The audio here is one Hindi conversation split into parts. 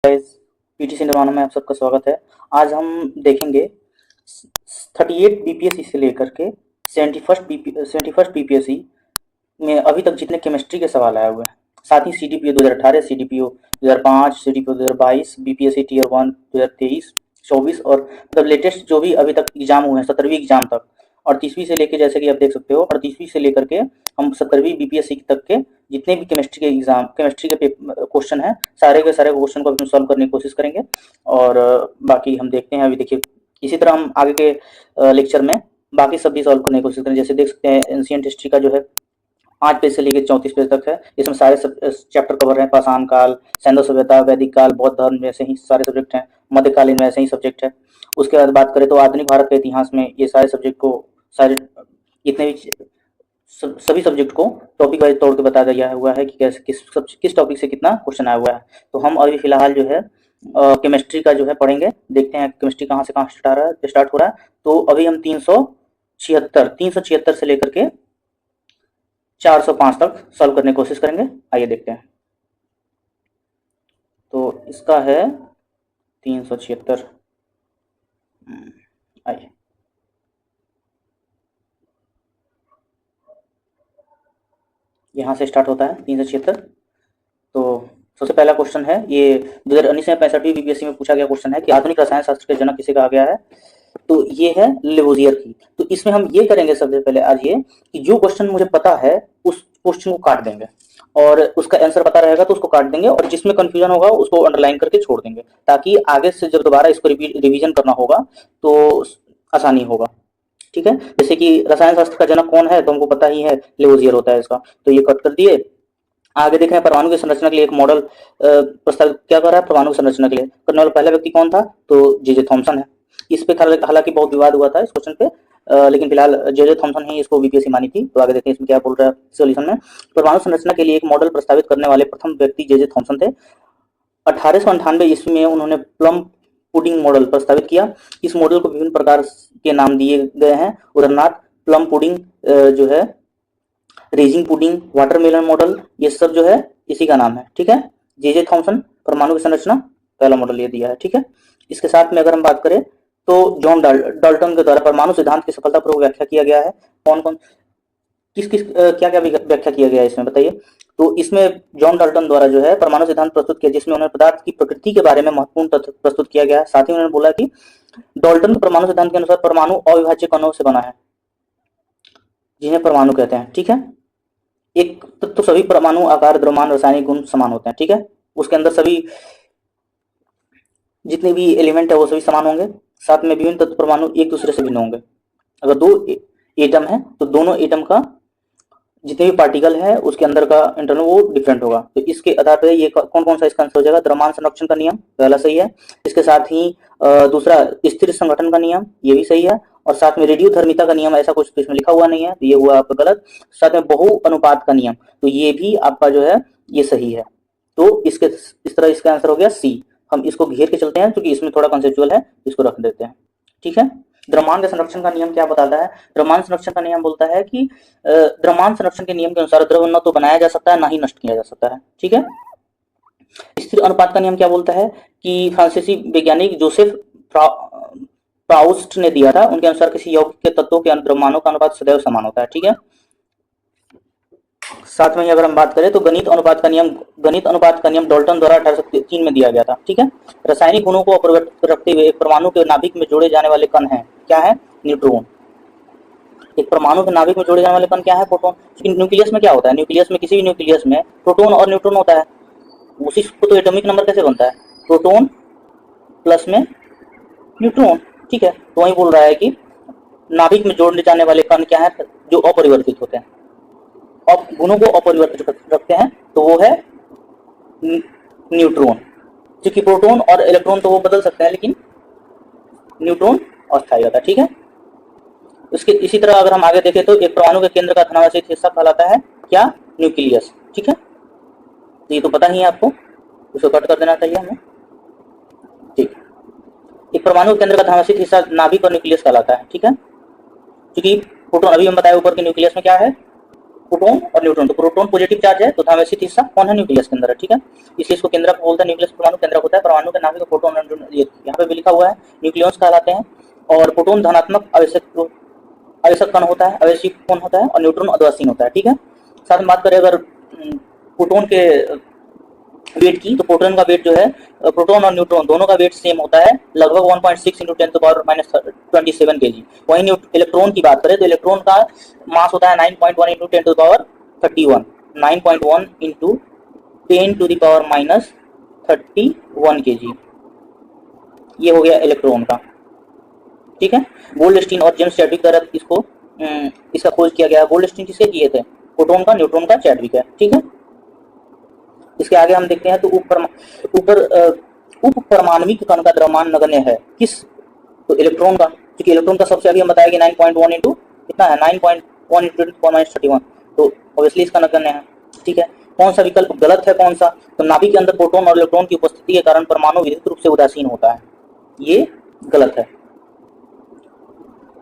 पीटीसी निर्माण में आप सबका स्वागत है। आज हम देखेंगे 38 बीपीएससी से लेकर के 71 बीपीएससी में अभी तक जितने केमिस्ट्री के सवाल आए हुए हैं, साथ ही CDPO 2018, CDPO 2005, CDPO 2022, BPSC tier 1 2023, 24 और मतलब लेटेस्ट जो भी अभी तक एग्जाम हुए हैं 17वीं एग्जाम तक और 30वीं से लेकर, जैसे कि आप देख सकते हो, और 30वीं से लेकर के हम 17वीं बीपीएससी तक के जितने भी केमिस्ट्री के क्वेश्चन हैं, सारे के सारे क्वेश्चन को हम सॉल्व करने की कोशिश करेंगे। और बाकी हम देखते हैं, अभी देखिए इसी तरह हम आगे के लेक्चर में बाकी सब भी सॉल्व करने की कोशिश करेंगे। जैसे देख सकते हैं एंशिएंट हिस्ट्री का जो है 5 पेज से लेकर 34 पेज तक है। इसमें सारे सब चैप्टर कवर हैं। पाषाण काल, सैंधव सभ्यता, वैदिक काल, बौद्ध धर्म में से ही सारे सब्जेक्ट हैं। मध्यकालीन में ऐसे ही सब्जेक्ट है। उसके बाद बात करें तो आधुनिक भारत के इतिहास में ये सारे सब्जेक्ट को, सारे जितने भी सभी सब्जेक्ट को टॉपिक वाइज तौर पे बता दिया हुआ है कि कैसे किस टॉपिक से कितना क्वेश्चन आया हुआ है। तो हम अभी फिलहाल जो है केमिस्ट्री का जो है पढ़ेंगे। देखते हैं केमिस्ट्री कहाँ से कहाँ स्टार्ट हो रहा है। तो अभी हम 376 से लेकर के 405 तक सॉल्व करने की कोशिश करेंगे। आइए देखते हैं। तो इसका है 376। आइए, यहाँ से स्टार्ट होता है 376। तो सबसे पहला क्वेश्चन है, ये 2019 में 65वीं बीपीएससी में पूछा गया क्वेश्चन है कि आधुनिक रसायन शास्त्र के जनक किसे कहा गया है। तो ये है लेवोजियर की। तो इसमें हम ये करेंगे सबसे पहले आज ये कि जो क्वेश्चन मुझे पता है उस क्वेश्चन को काट देंगे और उसका आंसर पता रहेगा तो उसको काट देंगे, और जिसमें कंफ्यूजन होगा उसको अंडरलाइन करके छोड़ देंगे, ताकि आगे से जब दोबारा इसको रिवीजन करना होगा तो आसानी होगा। ठीक है, जैसे कि रसायन शास्त्र का जनक कौन है तो हमको पता ही है, लेवोजियर होता है इसका। तो ये कट कर दिए। आगे देखें, परमाणु की संरचना के लिए एक मॉडल प्रस्तावित क्या कर रहा है। परमाणु की संरचना के लिए करने वाला पहला व्यक्ति कौन था, तो जे थॉमसन है। इस पे हालांकि बहुत विवाद हुआ था इस क्वेश्चन पे, लेकिन फिलहाल जे थॉमसन ही इसको बीपीएससी मानी थी। तो आगे देखते हैं इसमें क्या बोल रहा है सोल्यूशन में। परमाणु संरचना के लिए एक मॉडल प्रस्तावित करने वाले प्रथम व्यक्ति जे थॉमसन थे। 1898 ईस्वी में उन्होंने प्लम पुडिंग मॉडल प्रस्तावित किया। इस मॉडल को विभिन्न प्रकार के नाम दिए गए हैं। उदाहरणार्थ प्लम पुडिंग जो है, रेजिंग पुडिंग, वाटरमेलन मॉडल, ये सब जो है इसी का नाम है। ठीक है, जे थॉमसन परमाणु की संरचना पहला मॉडल ये दिया है। ठीक है, इसके साथ में अगर हम बात करें तो जॉन डाल्टन के द्वारा परमाणु सिद्धांत की सफलतापूर्वक व्याख्या किया गया है। कौन कौन किस किस क्या क्या व्याख्या किया गया है इसमें बताइए। तो इसमें जॉन डाल्टन द्वारा जो है परमाणु सिद्धांत प्रस्तुत किया, जिसमें उन्होंने पदार्थ की प्रकृति के बारे में महत्वपूर्ण तथ्य प्रस्तुत किया गया है। साथ ही उन्होंने बोला कि डाल्टन के परमाणु सिद्धांत के अनुसार परमाणु अविभाज्य कणों से बना है, जिन्हें परमाणु कहते हैं। ठीक है, एक तो सभी परमाणु आकार, द्रव्यमान, रासायनिक गुण समान होते हैं। ठीक है, उसके अंदर सभी जितने भी एलिमेंट है वो सभी समान होंगे। साथ में विभिन्न तत्व परमाणु एक दूसरे से भिन्न होंगे। अगर दो एटम है तो दोनों एटम का जितने भी पार्टिकल है उसके अंदर का इंटरनल वो डिफरेंट होगा। तो इसके आधार पर ये कौन कौन सा इसका आंसर हो जाएगा। द्रव्यमान संरक्षण का नियम पहला सही है। इसके साथ ही दूसरा स्थिर संगठन का नियम, ये भी सही है। और साथ में रेडियोधर्मिता का नियम, ऐसा कुछ तो इसमें लिखा हुआ नहीं है, तो ये हुआ आपका गलत। साथ में बहु अनुपात का नियम, तो ये भी आपका जो है ये सही है। तो इसके इस तरह इसका आंसर हो गया सी। हम इसको घेर के चलते हैं क्योंकि इसमें थोड़ा कंसेप्चुअल है, इसको रख देते हैं। ठीक है, द्रव्यमान के संरक्षण का नियम क्या बताता है। द्रव्यमान संरक्षण का नियम बोलता है कि द्रव्यमान संरक्षण के नियम के अनुसार द्रव्य न तो बनाया जा सकता है ना ही नष्ट किया जा सकता है। ठीक है, स्थिर अनुपात का नियम क्या बोलता है कि फ्रांसीसी वैज्ञानिक जोसेफ प्राउस्ट ने दिया था। उनके अनुसार किसी यौगिक के तत्वों के द्रव्यमानों का अनुपात सदैव समान होता है। ठीक है, साथ में अगर हम बात करें तो गणित अनुपात का नियम डाल्टन द्वारा 1803 में दिया गया था। ठीक है, रासायनिक गुणों को अपरिवर्तित रखते हुए एक परमाणु के नाभिक में जोड़े जाने वाले कण हैं, क्या है, न्यूट्रॉन। एक परमाणु के नाभिक में जोड़े जाने वाले कण क्या है, प्रोटॉन। न्यूक्लियस में क्या होता है, न्यूक्लियस में किसी भी न्यूक्लियस में प्रोटॉन और न्यूट्रॉन होता है। उसी को तो एटॉमिक नंबर कैसे बनता है, प्रोटॉन प्लस में न्यूट्रॉन। ठीक है, तो वही बोल रहा है कि नाभिक में जोड़ने जाने वाले कण क्या है, जो अपरिवर्तित होते हैं, अब गुणों को अपरिवर्तित रखते हैं, तो वो है न्यूट्रॉन। क्योंकि प्रोटॉन और इलेक्ट्रॉन तो वो बदल सकते हैं, लेकिन न्यूट्रॉन अस्थायी होता है। ठीक है, इसके इसी तरह अगर हम आगे देखें तो एक परमाणु के केंद्र का धनावेशित हिस्सा कहलाता है क्या, न्यूक्लियस। ठीक है, तो ये तो पता ही है आपको, उसको कट कर देना चाहिए हमें। ठीक, एक परमाणु के केंद्र का धनावेशित हिस्सा नाभिक और न्यूक्लियस कहलाता है। ठीक है, क्योंकि प्रोटॉन अभी हम बताए ऊपर के न्यूक्लियस में क्या है, प्रोटॉन और न्यूट्रॉन। तो प्रोटॉन पॉजिटिव चार्ज है तो धावस्थित हिस्सा कौन है? न्यूक्लियस के अंदर है, ठीक है। इसलिए इसको केंद्रक बोलते हैं, न्यूक्लियस परमाणु केंद्रक होता है। परमाणु के नाभिक प्रोटॉन और न्यूट्रॉन यहाँ पे भी लिखा हुआ है, न्यूक्लियस कहलाते हैं। और प्रोटॉन धनात्मक आवेशक कण होता है, आवेशिक कण होता है, और न्यूट्रॉन उदासीन होता है, ठीक है। साथ में बात करें अगर प्रोटॉन के वेट की, तो प्रोटॉन का वेट जो है, प्रोटॉन और न्यूट्रॉन दोनों का वेट सेम होता है, लगभग 1.6 × 10⁻⁻27 kg। वहीं इलेक्ट्रॉन की बात करें तो इलेक्ट्रॉन का मास होता है 9.1 × 10⁻31, 9.1 × 10⁻31 kg। ये हो गया इलेक्ट्रॉन का, ठीक है। गोल्डस्टीन और जेम्स चैडविक द्वारा इसका खोज किया गया। गोल्डस्टीन किसके किए थे? प्रोटॉन का, न्यूट्रॉन का, चैडविक है, ठीक है। इसके आगे हम देखते हैं तो उप परमाणविक कण का द्रव्यमान नगण्य है किस? तो इलेक्ट्रॉन का, क्योंकि इलेक्ट्रॉन का सबसे अभी हम बताया कि 9.1 × कितना है, 9.1 × 10⁻31, तो ऑब्वियसली इसका नगण्य है, ठीक है। कौन सा विकल्प गलत है? कौन सा? तो नाभिक के अंदर प्रोटॉन और इलेक्ट्रॉन की उपस्थिति के कारण परमाणु विद्युत रूप से उदासीन होता है, ये गलत है।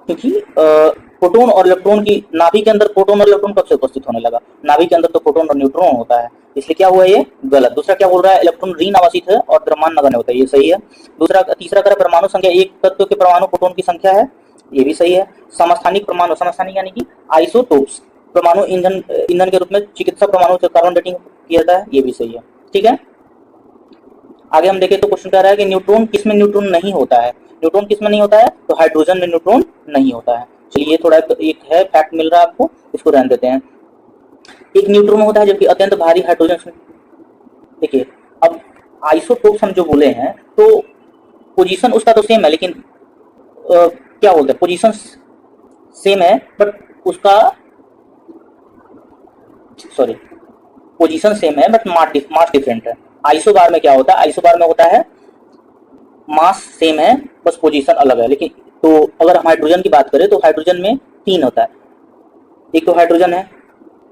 क्योंकि प्रोटॉन और इलेक्ट्रॉन की, नाभिक के अंदर प्रोटॉन और इलेक्ट्रॉन कब से उपस्थित होने लगा? नाभिक के अंदर तो प्रोटॉन और न्यूट्रॉन होता है, इसलिए क्या हुआ ये गलत। दूसरा क्या बोल रहा है? इलेक्ट्रॉन ऋण आवासित है और द्रव्यमान नगण्य होता है, ये सही है। तीसरा कह परमाणु संख्या, एक तत्व के परमाणु प्रोटॉन की संख्या है, ये भी सही है। समस्थानिक परमाणु, समस्थानिक यानी कि आइसोटोप्स, परमाणु ईंधन के रूप में चिकित्सा परमाणु से कार्बन डेटिंग किया जाता है, ये भी सही है, ठीक है। आगे हम देखें तो क्वेश्चन कह रहा है कि न्यूट्रॉन किसमें न्यूट्रॉन नहीं होता है? न्यूट्रॉन किसमें नहीं होता है? तो हाइड्रोजन में न्यूट्रॉन नहीं होता है। चलिए थोड़ा एक है फैक्ट मिल रहा है आपको, इसको रहने देते हैं। एक न्यूट्रॉन होता है जबकि अत्यंत भारी हाइड्रोजन। देखिए अब आइसोटोप्स हम जो बोले हैं तो पोजीशन उसका तो सेम है, लेकिन क्या बोलते हैं, पोजीशन सेम है बट उसका, सॉरी, पोजीशन सेम है बट मास डिफरेंट है। आइसोबार में क्या होता है? आइसोबार में होता है मास सेम है, बस पोजीशन अलग है। लेकिन तो अगर हम हाइड्रोजन की बात करें तो हाइड्रोजन में 3 होता है, एक तो हाइड्रोजन है,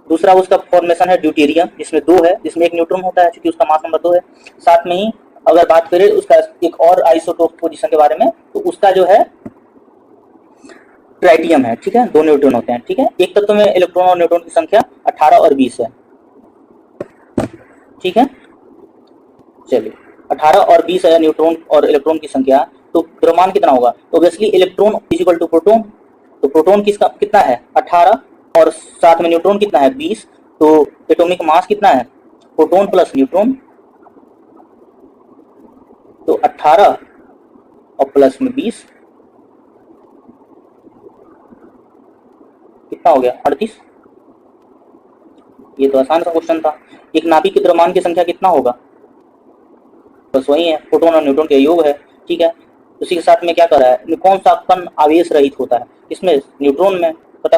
दूसरा उसका फॉर्मेशन है ड्यूटेरियम जिसमें 2 है, जिसमें एक न्यूट्रॉन होता है क्योंकि उसका मास नंबर 2 है। साथ में ही अगर बात करें उसका एक और आइसोटोप पोजीशन के बारे में, तो उसका जो है ट्राइटियम है, ठीक है, 2 न्यूट्रॉन होते हैं, ठीक है। एक तत्व में इलेक्ट्रॉन और न्यूट्रॉन की संख्या 18 और 20 है, ठीक है। चलिए 18 और 20 है न्यूट्रॉन और इलेक्ट्रॉन की संख्या, तो द्रव्यमान कितना होगा? तो obviously electron equal to proton, तो प्रोटॉन किसका कितना है? 18, और साथ में न्यूट्रॉन कितना है? 20, तो एटॉमिक मास कितना है? प्रोटॉन प्लस न्यूट्रॉन, तो 18 और प्लस में 20 कितना हो गया? 38। ये तो आसान सा क्वेश्चन था। एक नाभिक के द्रव्यमान की संख्या कितना होगा? बस वही है, प्रोटॉन और न्यूट्रॉन के योग है, ठीक है। उसी के साथ में क्या कर रहा है, कौन सा कण आवेश रहित होता है? इसमें न्यूट्रॉन में, पता।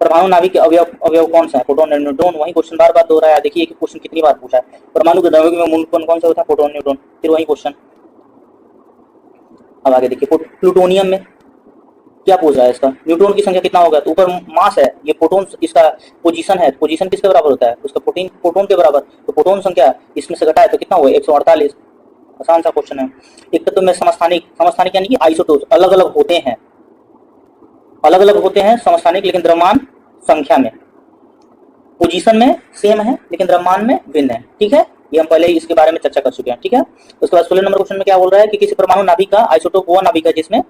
परमाणु नाभिक के अवयव कौन सा है? प्रोटॉन और न्यूट्रॉन। वही क्वेश्चन बार बार दोहराया, देखिए कि क्वेश्चन कितनी बार पूछा है। परमाणु के द्रव्य में मूल कौन सा होता है? प्रोटॉन न्यूट्रॉन, फिर वही क्वेश्चन। अब आगे देखिए, प्लूटोनियम में क्या पूछ रहा है? इसका न्यूट्रॉन की संख्या कितना होगा? तो ऊपर मास है, ये प्रोटॉन इसका पोजीशन है, पोजीशन किसके बराबर होता है? उसका प्रोटॉन के बराबर, तो प्रोटॉन संख्या इसमें से घटाए तो कितना हुआ? 148। आसान सा क्वेश्चन है। एक तत्व में समस्थानिक यानी कि आइसोटोप्स अलग अलग होते हैं, समस्थानिक, लेकिन द्रव्यमान संख्या में, पोजीशन में सेम है लेकिन द्रव्यमान में भिन्न है, ठीक है। ये हम पहले ही इसके बारे में चर्चा कर चुके हैं, ठीक है। उसके बाद 16 नंबर क्वेश्चन में क्या बोल रहा है कि किसी परमाणु नाभिक का आइसोटोप वो नाभिक है जिसमें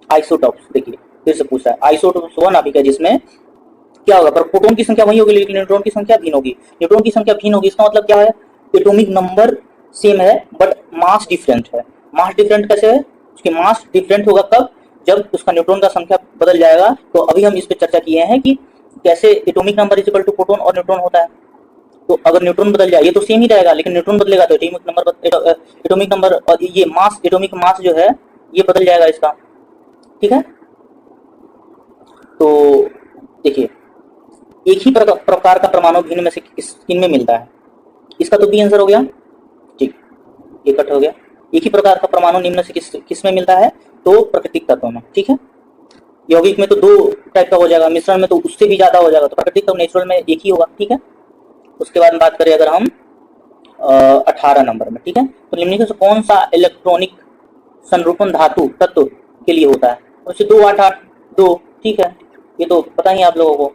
आइसोटोप्स, देखिए फिर से पूछा है, आइसोटोप्स वो नाभिक है जिसमें क्या होगा? पर प्रोटॉन की संख्या वही होगी लेकिन न्यूट्रॉन की संख्या भिन्न होगी। न्यूट्रॉन की संख्या भिन्न होगी, इसका मतलब क्या है? एटॉमिक नंबर सेम है बट मास डिफरेंट है। मास डिफरेंट कैसे है? उसकी मास डिफरेंट होगा कब? जब उसका न्यूट्रॉन का संख्या बदल जाएगा। तो अभी हम इस पर चर्चा किए हैं कि कैसे atomic number is equal to proton और न्यूट्रॉन होता है। तो अगर न्यूट्रॉन बदल जाए, ये तो सेम ही रहेगा, लेकिन न्यूट्रॉन बदलेगा तो एटॉमिक नंबर और ये मास, एटॉमिक मास जो है ये बदल जाएगा इसका, ठीक है। तो देखिए एक ही प्रकार का परमाणु भिन्न में से किन में मिलता है? इसका तो बी आंसर हो गया, ठीक, ये कट हो गया। एक ही प्रकार का परमाणु निम्न से किस में मिलता है? तो प्राकृतिक तत्वों में, ठीक है। यौगिक में तो 2 टाइप का हो जाएगा, मिश्रण में तो उससे भी ज्यादा हो जाएगा, तो प्राकृतिक तत्व नेचुरल में एक ही होगा, ठीक है। उसके बाद बात करें अगर हम 18 नंबर में, ठीक है, तो निम्नलिखित से कौन सा इलेक्ट्रॉनिक संरूपण धातु तत्व के लिए होता है? उससे 2 8 8 2, ठीक है, ये तो पता ही आप लोगों को।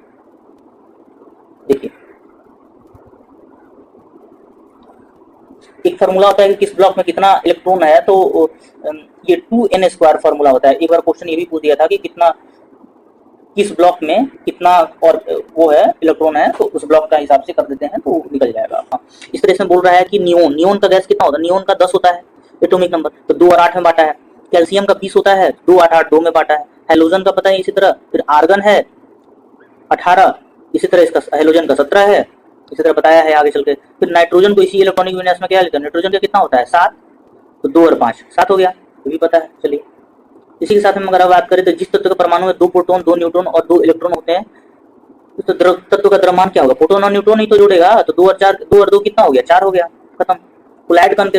देखिए एक फार्मूला होता है कि किस ब्लॉक में कितना इलेक्ट्रॉन है, तो ये 2n² फार्मूला होता है। एक बार क्वेश्चन ये भी पूछ दिया था कि कितना किस ब्लॉक में कितना और वो है इलेक्ट्रॉन है, तो उस ब्लॉक का हिसाब से कर देते हैं तो निकल जाएगा आपका। इस तरह से बोल रहा है कि नियोन, नियोन का गैस कितना होता है, नियोन का 10 होता है एटॉमिक नंबर, तो 2 और 8 में बांटा है। कैल्शियम का 20 होता है, 2 8 8 2 में बांटा है। हेलोजन का पता है इसी तरह, फिर आर्गन है 18, इसी तरह इसका हेलोजन का 17 है, इसी तरह बताया है आगे चल के। फिर नाइट्रोजन को इसी इलेक्ट्रॉनिक विन्यास में क्या लिखा है, नाइट्रोजन का कितना होता है 7, तो 2 और 5 7 हो गया, ये भी पता है। चलिए इसी के साथ हम अगर बात करें तो जिस तत्व के परमाणु में 2 प्रोटॉन 2 न्यूट्रॉन और 2 इलेक्ट्रॉन होते हैं, तो तत्व का द्रव्यमान क्या होगा, प्रोटॉन और न्यूट्रॉन ही तो जुड़ेगा, तो 2 और 4 2 और 2 कितना हो गया 4 हो गया, खत्म। कोलाइड कण के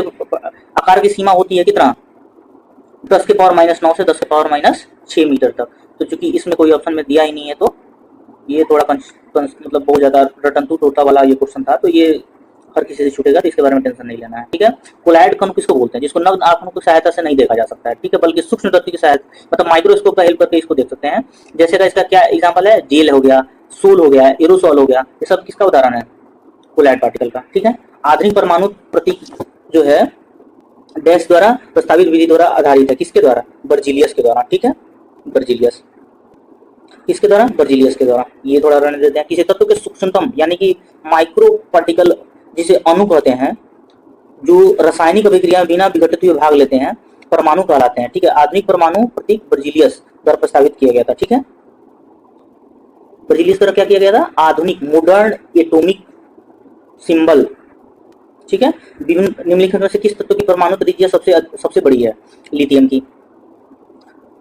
आकार की सीमा होती है कितना, 10 के पावर -9 से 10 के पावर -6 मीटर तक। तो चूंकि इसमें कोई ऑप्शन में दिया ही नहीं है, तो ये थोड़ा मतलब बहुत ज्यादा रटन टू टोटा वाला ये क्वेश्चन था, तो ये हर किसी से छूटेगा, तो इसके बारे में टेंशन नहीं लेना है, ठीक है। कोलाइड कण किसको बोलते हैं, जिसको नग्न आंखों की सहायता से नहीं देखा जा सकता है, ठीक है, बल्कि सूक्ष्म तत्व की सहायता मतलब माइक्रोस्कोप का हेल्प करके इसको देख सकते हैं। जैसे का इसका क्या एग्जांपल है, जेल हो गया, सोल हो गया, एरोसोल हो गया, ये सब किसका उदाहरण है, कोलाइड पार्टिकल का, ठीक है। आधुनिक परमाणु प्रतीक जो है डैश द्वारा प्रस्तावित विधि द्वारा आधारित है, किसके द्वारा, बर्जीलियस के द्वारा, ठीक है, बर्जीलियस किसके द्वारा, बर्जीलियस के द्वारा। ये थोड़ा रहने देते हैं। किसी तत्व के सूक्ष्मतम यानी कि माइक्रो पार्टिकल जिसे अणु कहते हैं, जो रासायनिक अभिक्रिया में बिना विघटित हुए भाग लेते हैं, परमाणु कहलाते हैं, ठीक है। आधुनिक परमाणु प्रतीक बर्जीलियस द्वारा प्रस्तावित किया गया था, ठीक है। बर्जीलियस द्वारा क्या किया गया था, आधुनिक मॉडर्न एटॉमिक सिंबल, ठीक है। निम्नलिखित में से किस तत्व की परमाणु त्रिज्या सबसे बड़ी है, लिथियम की,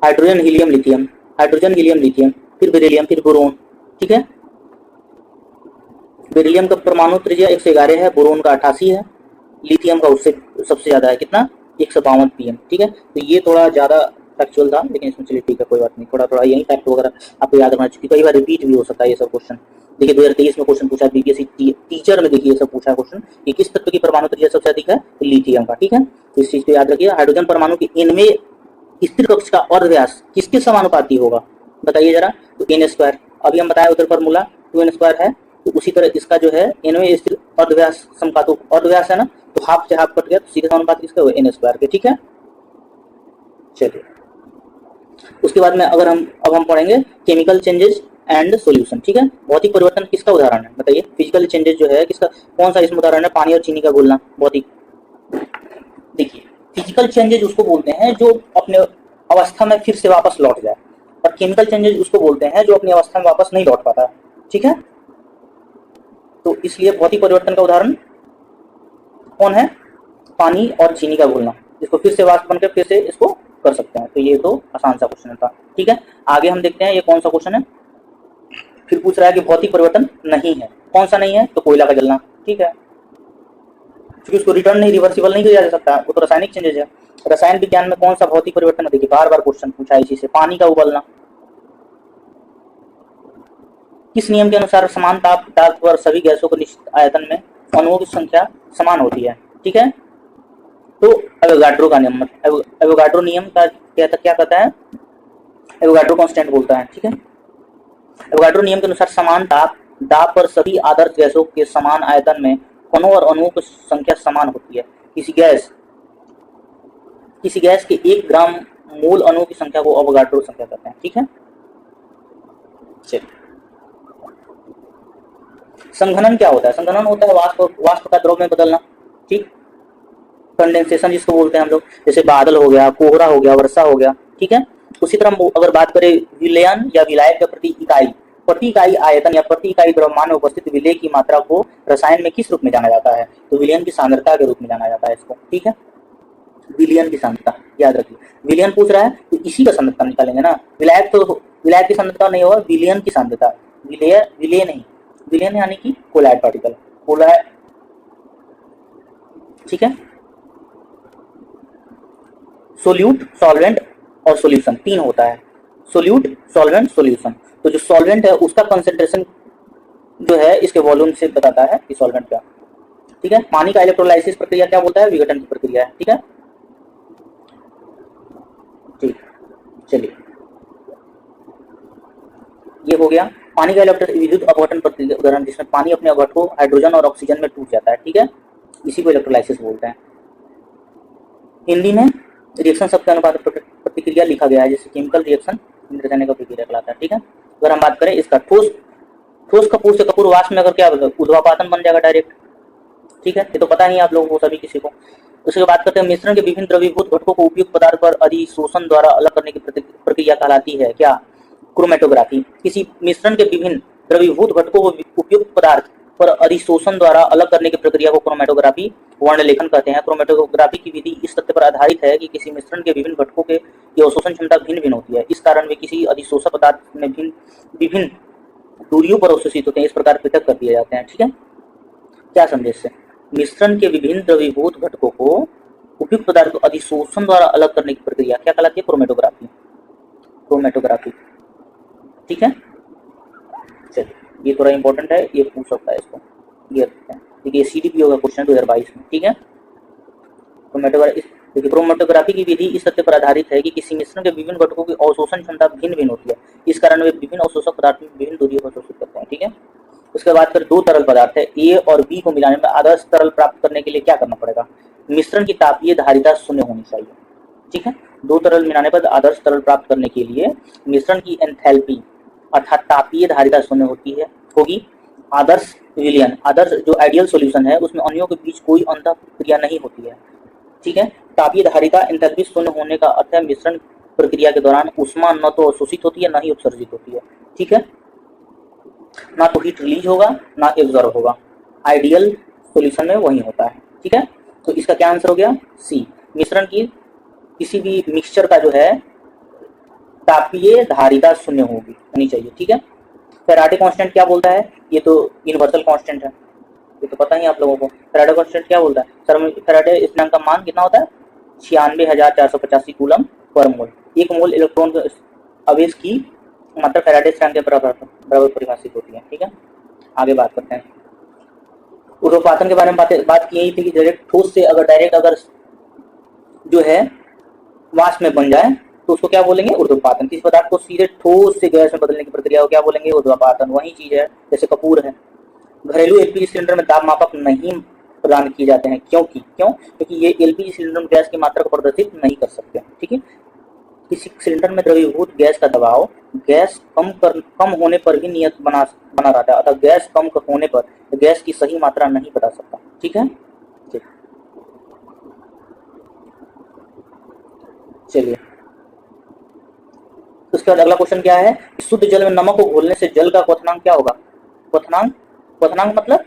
hydrogen helium lithium, hydrogen helium lithium, फिर बेरिलियम, फिर बोरोन, ठीक है। बेरिलियम का परमाणु त्रिज्या 111 है, बोरोन का 88 है, लिथियम का उससे सबसे ज्यादा है, कितना 152 pm, ठीक है। तो ये थोड़ा ज्यादा फैक्चुअल था, लेकिन इसमें चलिए ठीक है, कोई बात नहीं, थोड़ा यही फैक्ट वगैरह आपको याद रखना चाहिए, कई बार रिपीट भी हो सकता है ये सब क्वेश्चन। देखिए 2023 में क्वेश्चन पूछा बीपीएससी टीचर में, देखिए ये सब पूछा क्वेश्चन कि किस तत्व की परमाणु त्रिज्या सबसे अधिक है, तो लिथियम का, ठीक है। तो इस चीज को याद रखिए। हाइड्रोजन परमाणु के इनमें स्थिर कक्ष का अर्धव्यास किसके समानुपाती होगा, बताइए जरा, तो n², अभी हम बताए उधर फॉर्मूला 2n² है, तो उसी तरह इसका जो है n स्थिर अर्धव्यास समकातु अर्धव्यास है ना, तो हाफ से हाफ कट गया, तो सीधे समानुपाती किसका हुआ, n² के, ठीक है। चलिए उसके बाद में अगर हम पढ़ेंगे केमिकल चेंजेस एंड सॉल्यूशन, ठीक है। भौतिक परिवर्तन किसका उदाहरण है, बताइए, फिजिकल चेंजेस जो है किसका, कौन सा इसमें उदाहरण है, पानी और चीनी का घुलना, भौतिक। देखिए फिजिकल चेंजेस उसको बोलते हैं जो अपने अवस्था में फिर से वापस लौट जाए, और केमिकल चेंजेस उसको बोलते हैं जो अपनी अवस्था में वापस नहीं लौट पाता, ठीक है। तो इसलिए भौतिक परिवर्तन का उदाहरण कौन है, पानी और चीनी का घुलना, इसको फिर से वाष्प बनकर फिर से इसको कर सकते हैं। तो ये तो आसान सा क्वेश्चन था, ठीक है। आगे हम देखते हैं ये कौन सा क्वेश्चन है, फिर पूछ रहा है कि भौतिक परिवर्तन नहीं है, कौन सा नहीं है, तो कोयला का जलना, ठीक है, क्योंकि उसको रिटर्न नहीं, रिवर्सिबल नहीं किया जा सकता, वो तो रासायनिक चेंजेस है। रसायन विज्ञान में कौन सा भौतिक परिवर्तन है, देखिए बार बार क्वेश्चन पूछा है इसी से, पानी का उबलना। किस नियम के अनुसार समान ताप पर सभी गैसों को निश्चित आयतन में अणुओं की संख्या समान होती है, ठीक है। तो एवोगाड्रो का नियम, एवोगाड्रो नियम का क्या कहता है, एवोगाड्रो कांस्टेंट बोलता है, ठीक है। एवोगाड्रो नियम के अनुसार समान दाब पर सभी आदर्श गैसों के समान आयतन में कणों और अणुओं की संख्या समान होती है। किसी गैस के 1 ग्राम मोल अणु की संख्या को एवोगाड्रो संख्या कहते हैं, ठीक है। चलिए संघनन क्या होता है, संघनन होता है वाष्प का द्रव में बदलना, ठीक। कंडेंसेशन जिसको बोलते हैं हम लोग, जैसे बादल हो गया, कोहरा हो गया, वर्षा हो गया, ठीक है। उसी तरह अगर बात करें विलयन या विलायक के प्रति इकाई आयतन या प्रति इकाई द्रव्यमान में उपस्थित विलय की मात्रा को रसायन में किस रूप में जाना जाता है, तो विलयन की सांद्रता के रूप में जाना जाता है इसको, ठीक है। विलयन की सांद्रता याद रखिए, विलयन पूछ रहा है तो इसी का सांद्रता निकालेंगे ना, विलायक की सांद्रता नहीं होगा, विलयन की सांद्रता, विलय नहीं, विलयन यानी कि कोलाइड पार्टिकल, कोलाइड, ठीक है। सोल्यूट, सॉल्वेंट और सॉल्यूशन 3 होता है, सोल्यूट, सॉल्वेंट, सॉल्यूशन। तो जो सॉल्वेंट है उसका कंसेंट्रेशन जो है इसके वॉल्यूम से बताता है कि सॉल्वेंट क्या, ठीक है। पानी का इलेक्ट्रोलाइसिस प्रक्रिया क्या बोलता है, विघटन की प्रक्रिया है, ठीक है। ठीक, चलिए ये हो गया। पानी का इलेक्ट्रिक विद्युत अपघटन प्रक्रिया उदाहरण जिसमें पानी अपने घटकों हाइड्रोजन और ऑक्सीजन में टूट जाता है, ठीक है, इसी को इलेक्ट्रोलाइसिस बोलते हैं। हिंदी में रिएक्शन शब्द के अनुपात प्रतिक्रिया लिखा गया है, जैसे केमिकल रिएक्शन रासायनिक प्रतिक्रिया कहलाता है, ठीक है। अगर हम बात करें इसका ठोस कपूर से कपूर वाष्प में अगर क्या ऊर्ध्वापातन बन जाएगा डायरेक्ट, ठीक है, ये तो पता ही है आप लोगों को सभी किसी को। उसके बाद करते हैं मिश्रण के विभिन्न द्रवीभूत घटकों को उपयुक्त पदार्थ पर अधिशोषण द्वारा अलग करने की प्रक्रिया कहलाती है क्या? क्रोमेटोग्राफी। किसी मिश्रण के विभिन्न द्रवीभूत घटकों को उपयुक्त पदार्थ पर अधिशोषण द्वारा अलग करने की प्रक्रिया को क्रोमेटोग्राफी वर्णलेखन कहते हैं। क्रोमेटोग्राफी की विधि इस तथ्य पर आधारित है कि किसी मिश्रण के विभिन्न घटकों के अवशोषण क्षमता भिन्न भिन्न होती है, इस कारण वे किसी अधिशोषक पदार्थ में विभिन्न दूरियों पर अवशोषित होते हैं, इस प्रकार पृथक कर दिए जाते हैं, ठीक है। क्या संदेश है? मिश्रण के विभिन्न द्रवीभूत घटकों को उपयुक्त पदार्थ को अधिशोषण द्वारा अलग करने की प्रक्रिया क्या कहलाती है? क्रोमेटोग्राफी। क्रोमेटोग्राफी, ठीक है। चलिए, ये थोड़ा इंपॉर्टेंट है, ये पूछ सकता है इसको, ये रखते हैं, देखिए CDPO का क्वेश्चन 2022 में, ठीक है। क्रोमेटोग्राफी की विधि इस तथ्य पर आधारित है कि किसी मिश्रण के विभिन्न घटकों की अवशोषण क्षमता भिन्न भिन्न होती है, इस कारण वे विभिन्न अवशोषक पदार्थ में विभिन्न दूरियों पर अवशोषित करते हैं, ठीक है। उसके बाद फिर दो तरल पदार्थ है A और B को मिलाने में आदर्श तरल प्राप्त करने के लिए क्या करना पड़ेगा? मिश्रण की तापीय धारिता शून्य होनी चाहिए, ठीक है। दो तरल मिलाने पर आदर्श तरल प्राप्त करने के लिए मिश्रण की एंथैल्पी अर्थात तापीय धारिता शून्य होगी। आदर्श विलयन, आदर्श जो आइडियल सॉल्यूशन है उसमें अणुओं के बीच कोई अंतःक्रिया नहीं होती है, ठीक है। तापीय धारिता एंथैल्पी शून्य होने का अर्थ है मिश्रण प्रक्रिया के दौरान ऊष्मा न तो अवशोषित होती है न ही उत्सर्जित होती है, ठीक है। ना तो हीट रिलीज होगा ना एब्जॉर्ब होगा, आइडियल सॉल्यूशन में वही होता है, ठीक है। तो इसका क्या आंसर हो गया? C। मिश्रण की किसी भी मिक्सचर का जो है तापीय धारिता शून्य होनी चाहिए, ठीक है। फैराडे कांस्टेंट क्या बोलता है? ये तो यूनिवर्सल कांस्टेंट है, ये तो पता ही आप लोगों को। फैराडे कांस्टेंट क्या बोलता है? सर फैराडे स्थिरांक का मान कितना होता है? 96,485 कूलम पर मोल। एक मोल इलेक्ट्रॉन आवेश की मात्रा फैराडे स्थिरांक के बराबर परिभाषित होती है, ठीक है। आगे बात करते हैं। ऊर्ध्वपातन के बारे में बात की यही थी कि डायरेक्ट ठोस से अगर जो है वाष्प में बन जाए तो उसको क्या बोलेंगे? ऊर्ध्वपातन। किसी पदार्थ को सीधे ठोस से गैस में बदलने की प्रक्रिया को क्या बोलेंगे? ऊर्ध्वपातन। वही चीज है जैसे कपूर है। घरेलू LPG सिलेंडर में दाब मापक नहीं प्रदान किए जाते हैं, क्योंकि ये LPG सिलेंडर में गैस की मात्रा को प्रदर्शित नहीं कर सकते, ठीक है। किसी सिलेंडर में द्रवीभूत गैस का दबाव गैस कम होने पर भी नियत बना रहता है, अतः गैस कम होने पर गैस की सही मात्रा नहीं बता सकता, ठीक है। चलिए, उसके बाद अगला क्वेश्चन क्या है? शुद्ध जल में नमक को घोलने से जल का क्वथनांक क्या होगा? क्वथनांक मतलब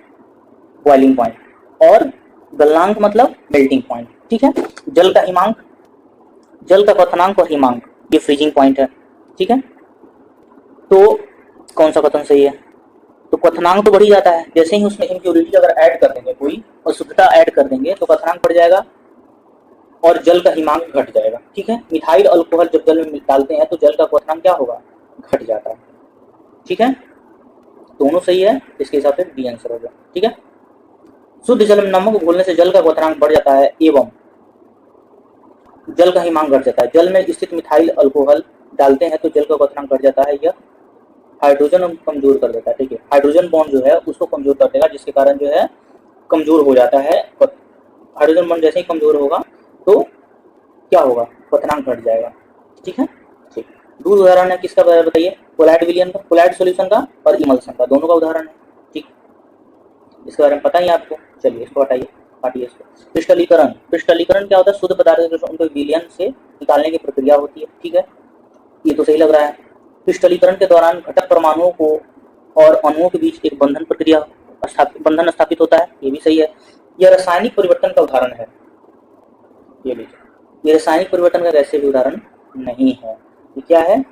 बॉइलिंग पॉइंट, और गलनांक मतलब मेल्टिंग पॉइंट, ठीक है। जल का क्वथनांक और हिमांक ये फ्रीजिंग पॉइंट है, ठीक है। तो कौन सा कथन सही है? तो क्वथनांक तो बढ़ ही जाता है, जैसे ही उसमें इम्प्योरिटी अगर ऐड कर देंगे कोई और शुद्धता ऐड कर देंगे तो क्वथनांक बढ़ जाएगा और जल का हिमांक घट जाएगा, ठीक है। मिथाइल अल्कोहल जब जल में डालते हैं तो जल का क्वथनांक क्या होगा? घट जाता है, ठीक है। दोनों सही है, इसके हिसाब से डी आंसर हो गया, ठीक है। शुद्ध जल में नमक घोलने से जल का क्वथनांक बढ़ जाता है एवं जल का हिमांक घट जाता है। जल में स्थित मिथाइल अल्कोहल डालते हैं तो जल का क्वथनांक बढ़ जाता है, यह हाइड्रोजन कमजोर कर देता है, ठीक है। हाइड्रोजन बॉन्ड जो है उसको कमजोर कर देगा, जिसके कारण जो है कमजोर हो जाता है। हाइड्रोजन बॉन्ड जैसे ही कमजोर होगा तो क्या होगा? क्वथनांक घट जाएगा, ठीक है। ठीक, दूसरा उदाहरण है किसका बताइए? कोलाइड विलयन का, कोलाइड सॉल्यूशन का और इमल्सन का, दोनों का उदाहरण है, ठीक। इसके बारे में पता ही आपको। चलिए इसको हटाइए, काटिए इसको। क्रिस्टलीकरण क्या होता है? शुद्ध पदार्थ को उनको विलयन से निकालने की प्रक्रिया होती है, ठीक है। ये तो सही लग रहा है। क्रिस्टलीकरण के दौरान घटक परमाणुओं को और अणुओं के बीच एक बंधन स्थापित होता है, ये भी सही है। यह रासायनिक परिवर्तन का उदाहरण है, ये लीजिए। ये रासायनिक परिवर्तन का वैसे भी उदाहरण नहीं है। ये क्या है?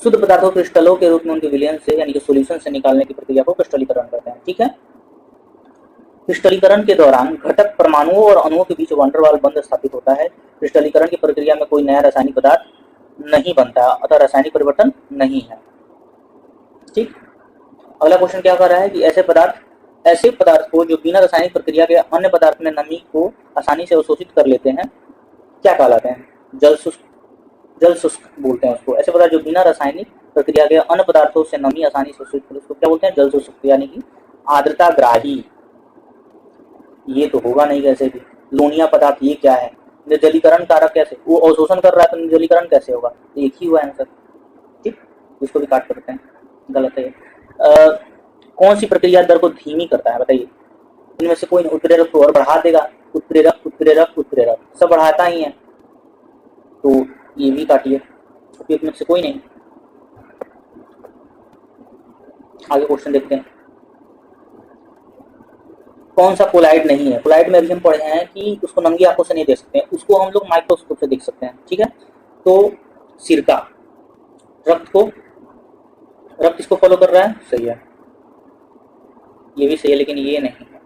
शुद्ध पदार्थों को क्रिस्टलों के रूप में उनके विलयन से यानी कि सॉल्यूशन से निकालने की प्रक्रिया को क्रिस्टलीकरण कहते हैं, ठीक है। क्रिस्टलीकरण के दौरान घटक परमाणुओं और अणुओं के बीच वैन डर वाल्स बंध स्थापित होता है। क्रिस्टलीकरण की प्रक्रिया में कोई नया रासायनिक पदार्थ नहीं बनता, अतः रासायनिक परिवर्तन नहीं है, ठीक। अगला क्वेश्चन क्या कर रहा है कि ऐसे पदार्थ को जो बिना रासायनिक प्रक्रिया के अन्य पदार्थ में नमी को आसानी से अवशोषित कर लेते हैं, क्या कहलाते हैं? जल शुष्क बोलते हैं उसको। ऐसे पदार्थ जो बिना रासायनिक प्रक्रिया के अन्य पदार्थों से नमी आसानी से शोषित कर उसको क्या बोलते हैं, जल शोषक यानी कि आर्द्रताग्राही। ये तो होगा नहीं कैसे भी। लोनिया पदार्थ ये क्या है, निर्जलीकरण कारक कैसे, वो अवशोषण कर रहा है तो निर्जलीकरण कैसे होगा, एक ही हुआ आंसर। ठीक, इसको भी काट करते हैं, गलत है। कौन सी प्रक्रिया दर को धीमी करता है बताइए, इनमें से कोई उत्प्रेरक को और बढ़ा देगा, उत्प्रेरक उत्प्रेरक उत्प्रेरक सब बढ़ाता ही है, तो ये भी काटिए, उपयुक्त में से कोई नहीं। आगे क्वेश्चन देखते हैं। कौन सा कोलाइड नहीं है, कोलाइड में अभी हम पढ़े हैं कि उसको नंगी आंखों से नहीं देख सकते हैं, उसको हम लोग माइक्रोस्कोप से देख सकते हैं। ठीक है, तो सिरका, रक्त इसको फॉलो कर रहा है, सही है, ये भी सही है, लेकिन ये नहीं है,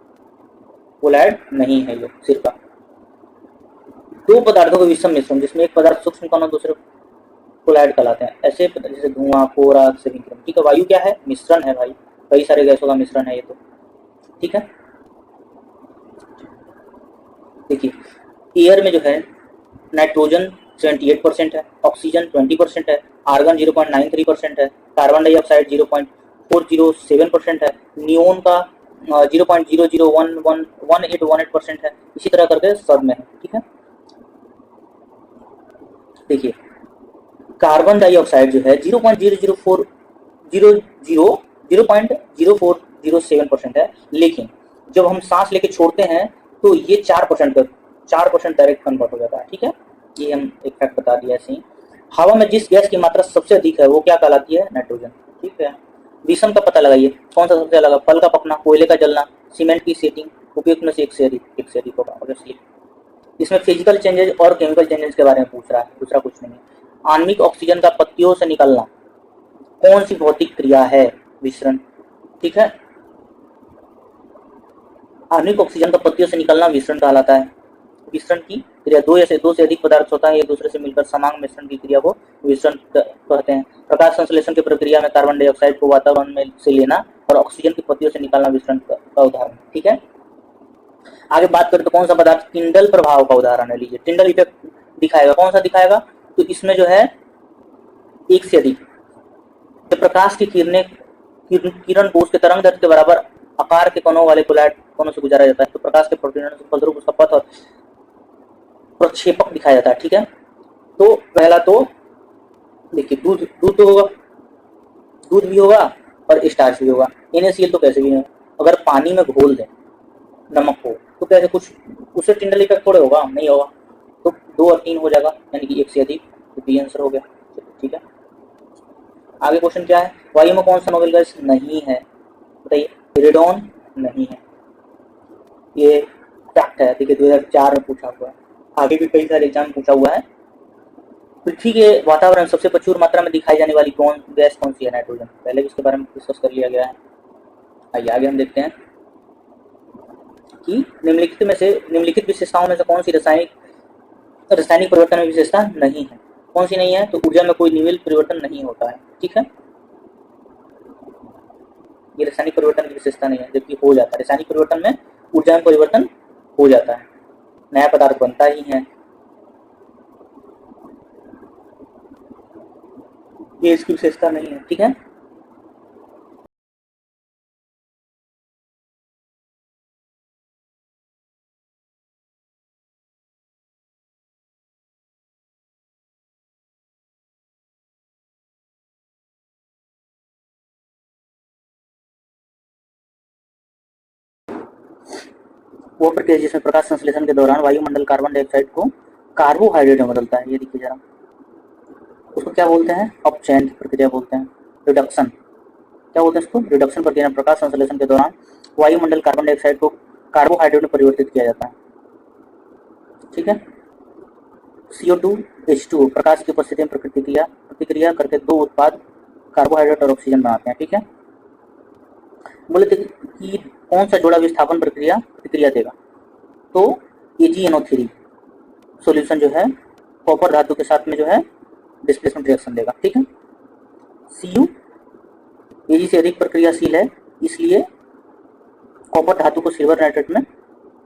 कोलाइड नहीं है ये सिरका। दो पदार्थों के विषम मिश्रण जिसमें एक पदार्थ सूक्ष्म कण और दूसरे कोलाइड कहलाते हैं, ऐसे जैसे धुआं, कोरा, सिलिकॉन। ठीक है, वायु क्या है, मिश्रण है भाई, कई सारे गैसों का मिश्रण है ये तो। ठीक है, देखिए एयर में जो है नाइट्रोजन 78% है, ऑक्सीजन 20% है, आर्गन 0.93% है, कार्बन डाइऑक्साइड 0.407% है, नियोन का 0.001118% है, इसी तरह करके सब में है। ठीक है, देखिए कार्बन डाइऑक्साइड जो है 0.0407% है, लेकिन जब हम सांस लेके छोड़ते हैं तो ये 4% डायरेक्ट कन्वर्ट हो जाता है। ठीक है, ये हम एक फैक्ट बता दिया ऐसे ही। हवा में जिस गैस की मात्रा सबसे अधिक है वो क्या कहलाती है, नाइट्रोजन। ठीक है, विषम का पता लगाइए, कौन सा सबसे अलग, फल का पकना, कोयले का जलना, सीमेंट की सेटिंग, उपयुक्त में से एक से अधिक होगा ऑब्वियसली। इसमें फिजिकल चेंजेस और केमिकल चेंजेस के बारे में पूछ रहा है, दूसरा कुछ नहीं है। आणविक ऑक्सीजन का पत्तियों से निकलना कौन सी भौतिक क्रिया है, विसरण। ठीक है, आणविक ऑक्सीजन का पत्तियों से निकलना विसरण कहलाता है। विसरण की क्रिया दो से अधिक पदार्थ होता है एक दूसरे से मिलकर समांग मिश्रण की क्रिया को विसरण कहते हैं। प्रकाश संश्लेषण की प्रक्रिया में कार्बन डाइऑक्साइड को वातावरण में से लेना और ऑक्सीजन की पत्तियों से निकालना विसरण का उदाहरण। ठीक है, आगे बात करें तो कौन सा पदार्थ टिंडल प्रभाव का उदाहरण है, लीजिए टिंडल इफेक्ट दिखाएगा, कौन सा दिखाएगा, तो इसमें जो है एक से अधिक जब प्रकाश की किरण को उसके तरंग दैर्ध्य के बराबर आकार के कणों वाले कोलाइड कणों से गुजारा जाता है तो प्रकाश के प्रतिबिंब से फलस्वरूप उसका पथ और प्रक्षेपक दिखाया जाता है। ठीक है, तो पहला तो देखिए दूध तो होगा, दूध भी होगा और स्टार्च भी होगा। NaCl तो कैसे भी है, अगर पानी में घोल दें नमक को तो कैसे कुछ उससे टिंडल इफेक्ट थोड़े होगा, नहीं होगा, तो 2 और 3 हो जाएगा, यानी कि एक से अधिक, तो बी आंसर हो गया। ठीक है, आगे क्वेश्चन क्या है, वायु में कौन सा नोबेल गैस नहीं है बताइए, रेडॉन नहीं है, ये फैक्ट है। देखिए 2004 में पूछा हुआ है, आगे भी कई सारे एग्जाम पूछा हुआ है। पृथ्वी के वातावरण में सबसे प्रचुर मात्रा में दिखाई जाने वाली गैस कौन सी है, नाइट्रोजन, पहले भी इसके बारे में डिस्कस कर लिया गया है। आइए आगे हम देखते हैं कि निम्नलिखित विशेषताओं में से कौन सी रासायनिक परिवर्तन में विशेषता नहीं है, कौन सी नहीं है, तो ऊर्जा में कोई निविल परिवर्तन नहीं होता है। ठीक है, ये रासायनिक परिवर्तन की विशेषता नहीं है, जबकि हो जाता है, रासायनिक परिवर्तन में ऊर्जा में परिवर्तन हो जाता है, नया पदार्थ बनता ही है, ये इसकी विशेषता नहीं है। ठीक है, वो प्रक्रिया जिसमें प्रकाश संश्लेषण के दौरान वायुमंडल कार्बन डाइऑक्साइड को कार्बोहाइड्रेट में बदलता है, ये देखिए जरा, उसको क्या बोलते हैं, अपचयन की प्रक्रिया बोलते हैं, रिडक्शन, क्या बोलते हैं इसको, रिडक्शन प्रक्रिया में प्रकाश संश्लेषण के दौरान वायुमंडल कार्बन डाइऑक्साइड को कार्बोहाइड्रेट में परिवर्तित किया जाता है। ठीक है, CO2H2 प्रकाश की उपस्थिति में प्रतिक्रिया करके दो उत्पाद कार्बोहाइड्रेट और ऑक्सीजन बनाते हैं। ठीक है, बोले थे कि कौन सा जोड़ा विस्थापन प्रतिक्रिया देगा, तो AgNO3 सॉल्यूशन जो है कॉपर धातु के साथ में जो है डिस्प्लेसमेंट रिएक्शन देगा। ठीक है, Cu Ag से अधिक प्रक्रियाशील है, इसलिए कॉपर धातु को सिल्वर नाइट्रेट में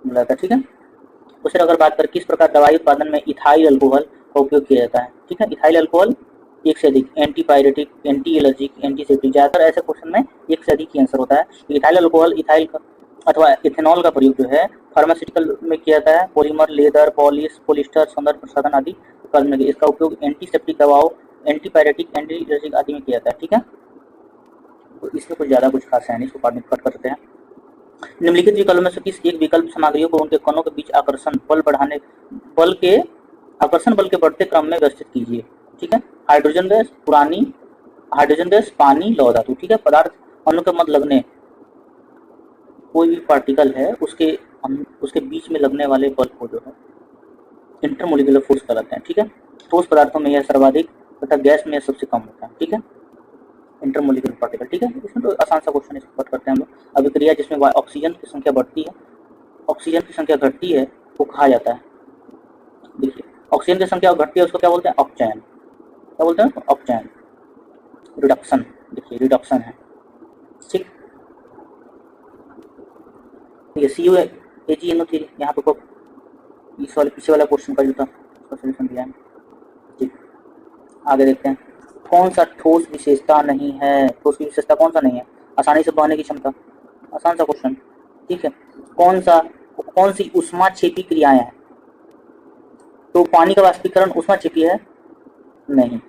मिलाता है। ठीक है, दूसरे अगर बात करें किस प्रकार दवाई उत्पादन में इथाइल अल्कोहल का उपयोग किया जाता है, ठीक है, इथाइल अल्कोहल एक से अधिक, एंटीपायरेटिक, एंटी एलर्जिक, एंटीसेप्टिक, ज्यादातर ऐसे क्वेश्चन में एक से अधिक ही आंसर होता है। इथाइल अल्कोहल, इथाइल का अथवा इथेनॉल का प्रयोग जो है फार्मास्यूटिकल में किया जाता है। पॉलीमर, लेदर, पॉलिश, पॉलिस्टर, सौंदर्य प्रसाधन आदि कर्म में इसका उपयोग एंटीसेप्टिक दवाओं, एंटीपायरेटिक, एंटी एलर्जिक आदि में किया जाता है। ठीक है, तो इसमें कुछ ज्यादा कुछ खास है नहीं, इसको कट करते हैं। निम्नलिखित विकल्प में से किस एक विकल्प सामग्रियों को उनके कणों के बीच आकर्षण बल बढ़ाने बल के आकर्षण बल के बढ़ते क्रम में व्यवस्थित कीजिए। ठीक है, हाइड्रोजन गैस, हाइड्रोजन गैस, पानी, लौह धातु। ठीक है, पदार्थ अणु के मध्य लगने, कोई भी पार्टिकल है उसके बीच में लगने वाले बल को जो है इंटरमोलिकुलर फोर्स कहलाते हैं। ठीक है, ठोस पदार्थों में यह सर्वाधिक तथा गैस में यह सबसे कम होता है। ठीक है, इंटरमोलिकुलर पार्टिकल। ठीक है, इसमें तो आसान सा क्वेश्चन, इसको कट करते हैं हम लोग। अभिक्रिया जिसमें ऑक्सीजन की संख्या बढ़ती है, ऑक्सीजन की संख्या घटती है, वो कहा जाता है। देखिए, ऑक्सीजन की संख्या घटती है उसको क्या बोलते हैं? अपचयन। क्या बोलते हैं? अपचयन, रिडक्शन। देखिए, रिडक्शन है। ठीक, ठीक है, CuAgNO3 यहाँ पे इस वाले पीछे वाला क्वेश्चन का जो था उसका सोल्यूशन दिया है। ठीक, आगे देखते हैं। कौन सा ठोस विशेषता नहीं है? ठोस की विशेषता कौन सा नहीं है? आसानी से बहने की क्षमता, आसान सा क्वेश्चन। ठीक है, कौन सी ऊष्माक्षेपी क्रियाएं हैं? तो पानी का वाष्पीकरण ऊष्माक्षेपी है? नहीं।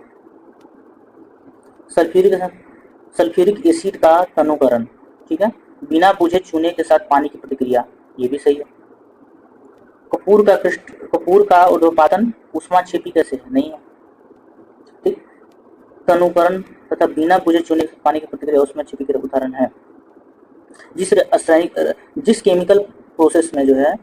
सल्फ्यूरिक एसिड का तनुकरण, ठीक है, बिना बुझे चूने के साथ पानी की प्रतिक्रिया, ये भी सही है। कपूर का ऊर्ध्वपातन ऊष्माक्षेपी कैसे है? नहीं है। ठीक, तनुकरण तथा बिना बुझे चूने के पानी की प्रतिक्रिया ऊष्माक्षेपी के उदाहरण है। जिस केमिकल प्रोसेस में जो है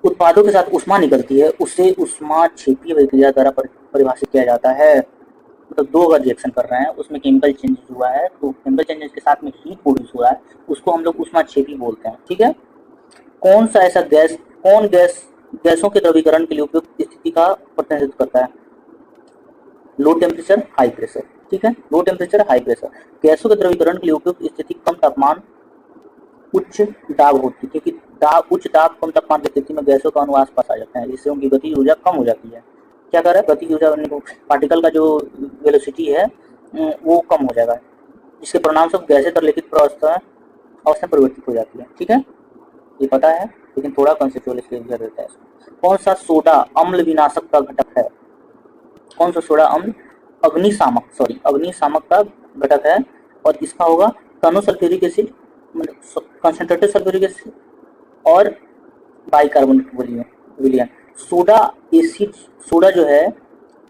उत्पादों के साथ ऊष्मा निकलती है उसे ऊष्माक्षेपी अभिक्रिया द्वारा परिभाषित किया जाता है। मतलब दो अगर रिएक्शन कर रहे हैं उसमें केमिकल चेंज हुआ है, तो केमिकल चेंजेस के साथ में हीट प्रोड्यूस हुआ है, उसको हम लोग ऊष्माक्षेपी बोलते हैं। ठीक है, कौन सा ऐसा गैसों के द्रवीकरण के लिए उपयुक्त स्थिति का प्रतिनिधित्व करता है? Low temperature, high pressure. ठीक है, लो टेम्परेचर, हाई प्रेशर। गैसों के द्रवीकरण के लिए उपयुक्त स्थिति कम तापमान, उच्च दाब होती है, क्योंकि उच्च दाब कम तापमान की स्थिति में गैसों का अणु आसपास आ जाते हैं, जिससे उनकी गति ऊर्जा कम हो जाती है। क्या कर रहा है? गति ऊर्जा, पार्टिकल का जो वेलोसिटी है वो कम हो जाएगा, जिसके परिणाम से गैसें तरलीकृत अवस्था में परिवर्तित हो जाती है। ठीक है, ये पता है, लेकिन थोड़ा कंसेप्चुअल क्लियर रहता है। कौन सा सोडा अम्ल विनाशक का घटक है? कौन सा सोडा अम्ल अग्निशामक का घटक है? और इसका होगा तनु sulphuric acid, concentrated sulphuric acid और बाइकार्बोनेट विलयन। सोडा जो है,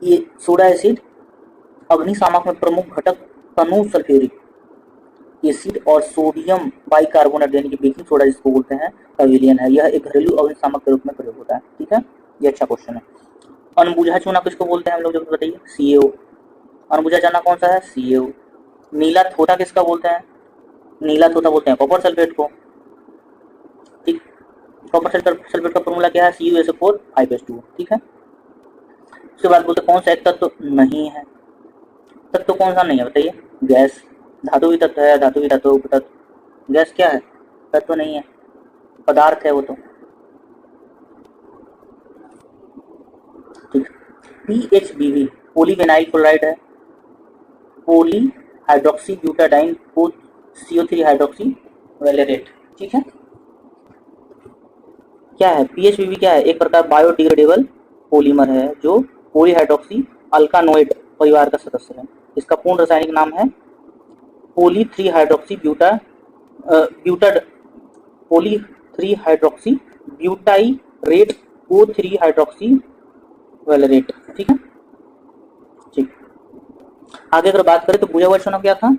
ये सोडा एसिड अग्निशामक में प्रमुख घटक तनु सल्फ्यूरिक एसिड और सोडियम बाइकार्बोनेट यानी कि बेकिंग सोडा जिसको बोलते हैं का विलयन है। यह एक घरेलू अग्निशामक के रूप में प्रयोग होता है। ठीक है, ये अच्छा क्वेश्चन है। अनबुझा चूना किसको बोलते हैं हम लोग, जब बताइए? CaO। अनबुझा चूना कौन सा है? CaO। नीला थोथा किसका बोलते हैं? नीला थोथा बोलते हैं कॉपर सल्फेट को। ठीक, कॉपर सल्फेट का फॉर्मूला क्या है? CuSO4 5H2। ठीक है, उसके बाद बोलते कौन सा एक तत्व नहीं है? तत्व कौन सा नहीं है बताइए? गैस। धातु भी तत्व है, धातु भी धातु तत्व। गैस क्या है? तत्व नहीं है, पदार्थ है वो तो। ठीक, PHBV पॉलीविनाइल क्लोराइड है, पोली हाइड्रोक्सी ब्यूटाडाइन को CO3 हाइड्रोक्सी वैलेरेट। ठीक है, क्या है PHBV? क्या है? एक प्रकार बायोडिग्रेडेबल पॉलीमर है जो पॉलीहाइड्रोक्सी अल्कानोइड परिवार का सदस्य है। इसका पूर्ण रासायनिक नाम है पोली 3 हाइड्रोक्सी ब्यूटाड पोली 3 hydroxy butyrate O3 hydroxy valerate. ठीक है, ठीक, आगे अगर बात करें तो बुझा हुआ चूना क्या था?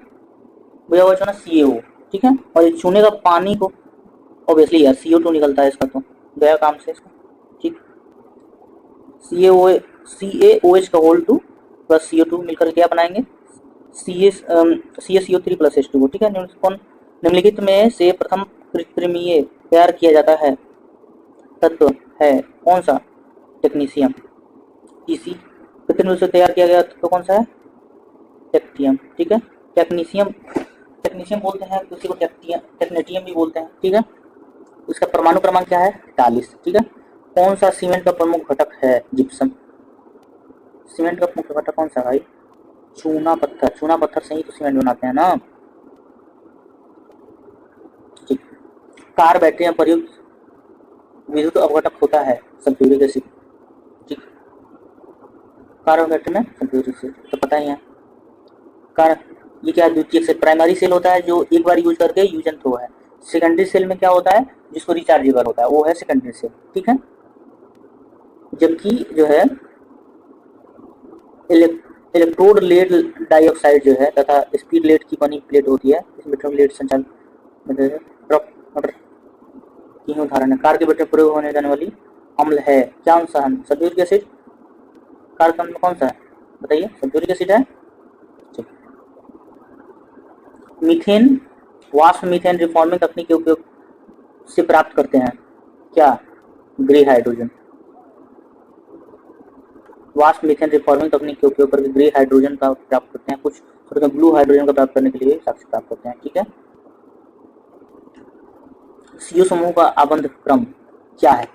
बुझा हुआ चूना CaO। ठीक है, और चूने का पानी को ऑब्वियसली यार CO2 निकलता है इसका, तो गया काम से इसका। ठीक, CaOH का होल 2 प्लस CO2 मिलकर क्या बनाएंगे? CaCO3 plus H2O। ठीक है, निम्नलिखित में से प्रथम कृत्रिमीय तैयार किया जाता है तत्व है कौन सा? टेक्नीशियम। इसी कृत्रिम रूप से तैयार किया गया तत्व कौन सा है? टेक्टियम। ठीक है, टेक्नीशियम बोलते हैं, किसी को टेक्नेटियम भी बोलते हैं। ठीक है, इसका परमाणु क्रमांक क्या है? 40। ठीक है, कौन सा सीमेंट का प्रमुख घटक है? जिप्सम। सीमेंट का मुख्य घटक कौन सा भाई? चूना पत्थर। चूना पत्थर से ही तो सीमेंट बनाते हैं ना। ठीक। कार बैटरी में प्रयुक्त विद्युत अवघटक होता है सल्फ्यूरिक एसिड। ठीक। कार और बैटरी में सल्फ्यूरिक एसिड तो पता ही है। कार ये क्या द्वितीयक सेल, प्राइमरी सेल होता है जो एक बार यूज करके यूज एंड थ्रो है। सेकेंडरी सेल में क्या होता है, जिसको रिचार्जेबल होता है, वो है सेकेंडरी सेल। ठीक है। जबकि जो है इलेक्ट्रोड लेड डाइऑक्साइड जो है तथा स्पीड लेड की बनी प्लेट होती है, इस बैटरी में लेड संचालित ट्रक मोटर की उदाहरण है। कार के बैटरी में प्रयोग होने जाने वाली अम्ल है क्या? Sulphuric acid. कार का अम्ल कौन सा है बताइए? सल्फ्यूरिक एसिड है। ठीक। मीथेन, वाष्प मीथेन रिफॉर्मिंग तकनीक के उपयोग से प्राप्त करते हैं क्या? Grey hydrogen. वाष्प मीथेन रिफॉर्मिंग तकनीक के उपयोग करके ग्रे हाइड्रोजन का प्राप्त करते हैं। कुछ ब्लू हाइड्रोजन का प्राप्त करने के लिए साक्ष्य प्राप्त करते हैं। ठीक है। सीओ समूह का आबंध क्रम क्या है?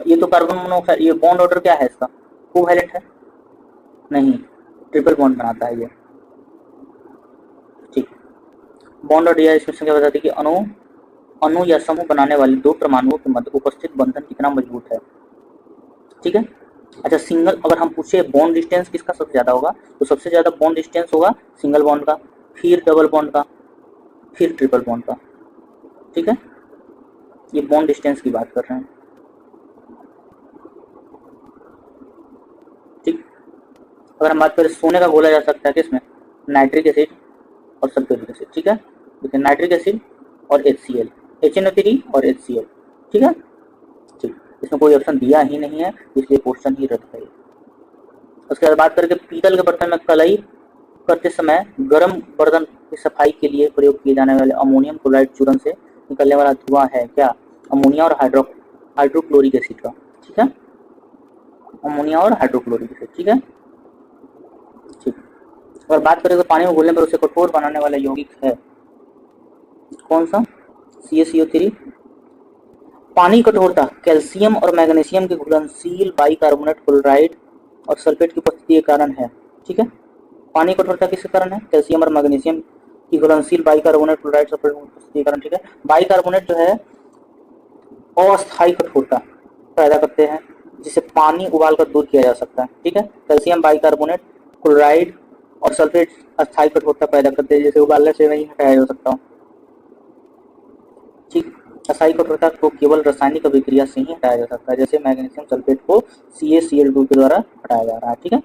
ये तो कार्बन मोनोऑक्साइड, ये बॉन्ड ऑर्डर क्या है इसका? कोवैलेंट है? नहीं, ट्रिपल बॉन्ड बनाता है ये। ठीक। बॉन्ड ऑर्डर इसमें संख्या बताती है कि अणु या समूह बनाने वाले दो परमाणुओं के मध्य उपस्थित बंधन कितना मजबूत है। ठीक है। अच्छा, सिंगल, अगर हम पूछे बॉन्ड डिस्टेंस किसका सबसे ज्यादा होगा, तो सबसे ज्यादा बॉन्ड डिस्टेंस होगा सिंगल बॉन्ड का, फिर डबल बॉन्ड का, फिर ट्रिपल बॉन्ड का। ठीक है। ये बॉन्ड डिस्टेंस की बात कर रहे हैं। ठीक। अगर हम बात करें सोने का घोला जा सकता है किसमें? नाइट्रिक एसिड और सल्फ्यूरिक एसिड। ठीक है। देखिए नाइट्रिक एसिड और HCl, HNO3 और HCl। ठीक है। ठीक। इसमें कोई ऑप्शन दिया ही नहीं है, इसलिए क्वेश्चन ही रद्द है। उसके बाद बात करके पीतल के बर्तन में कलाई करते समय गर्म बर्तन की सफाई के लिए प्रयोग किए जाने वाले अमोनियम क्लोराइड चूर्ण से निकलने वाला धुआं है क्या? अमोनिया और हाइड्रोक्लोरिक एसिड का। ठीक है। अमोनिया और हाइड्रोक्लोरिक एसिड। ठीक है। ठीक। अगर बात करें तो पानी में घुलने पर उसे कठोर बनाने वाला यौगिक है कौन सा? CaCO3। पानी कठोरता कैल्शियम और मैग्नीशियम के घुलनशील बाइकार्बोनेट क्लोराइड और सल्फेट की उपस्थिति के कारण है। ठीक है। पानी कठोरता किसके कारण है? कैल्शियम और मैग्नीशियम की घुलनशील बाइकार्बोनेट क्लोराइड सल्फेट की उपस्थिति के कारण। ठीक है। बाइकार्बोनेट जो है अस्थायी कठोरता पैदा करते हैं जिसे पानी उबालकर दूर किया जा सकता है। ठीक है। कैल्शियम बाइकार्बोनेट क्लोराइड और सल्फेट अस्थायी कठोरता पैदा करते हैं जिसे उबालने से नहीं हटाया जा सकता। ठीक। अस्थायी कठोरता को केवल रासायनिक अभिक्रिया से ही हटाया जा सकता है, जैसे मैग्नीशियम सल्फेट को CaCl2 के द्वारा हटाया जा रहा है। ठीक है।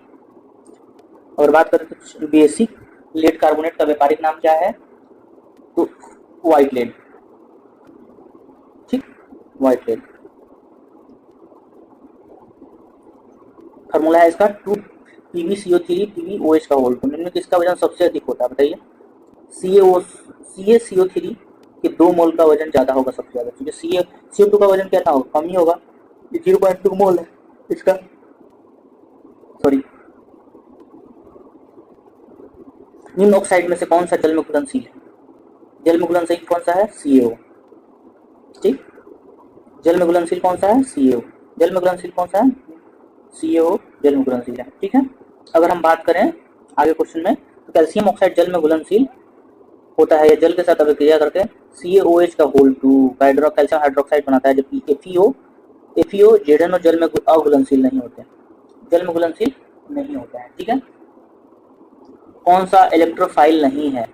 और बात करें तो बेसिक लेड कार्बोनेट का व्यापारिक नाम क्या है? तो व्हाइट लेड। ठीक। व्हाइट लेड फॉर्मूला है इसका 2 PbCO3 PbOH का होल। इनमें किसका वजन सबसे अधिक होता है बताइए? CaCO3 के 2 मोल का वजन ज्यादा होगा सबसे ज्यादा, क्योंकि CO2 का वजन क्या था? कम ही होगा। 0.2 मोल है इसका। सॉरी, निम्न ऑक्साइड में से कौन सा जल में घुलनशील है? जल में घुलनशील कौन सा है? CaO। ठीक। जल में घुलनशील कौन सा है? CaO। जल में घुलनशील कौन सा है? CaO जल में घुलनशील है। ठीक है। अगर हम बात करें आगे क्वेश्चन में, तो कैल्शियम ऑक्साइड जल में घुलनशील होता है या जल के साथ अभिक्रिया करके CaOH का होल 2 कैल्शियम हाइड्रोक्साइड बनाता है, जबकि FeO ZnO जल में अघुलनशील नहीं होते, जल में घुलनशील नहीं होते हैं। ठीक है। कौन सा इलेक्ट्रोफाइल नहीं है?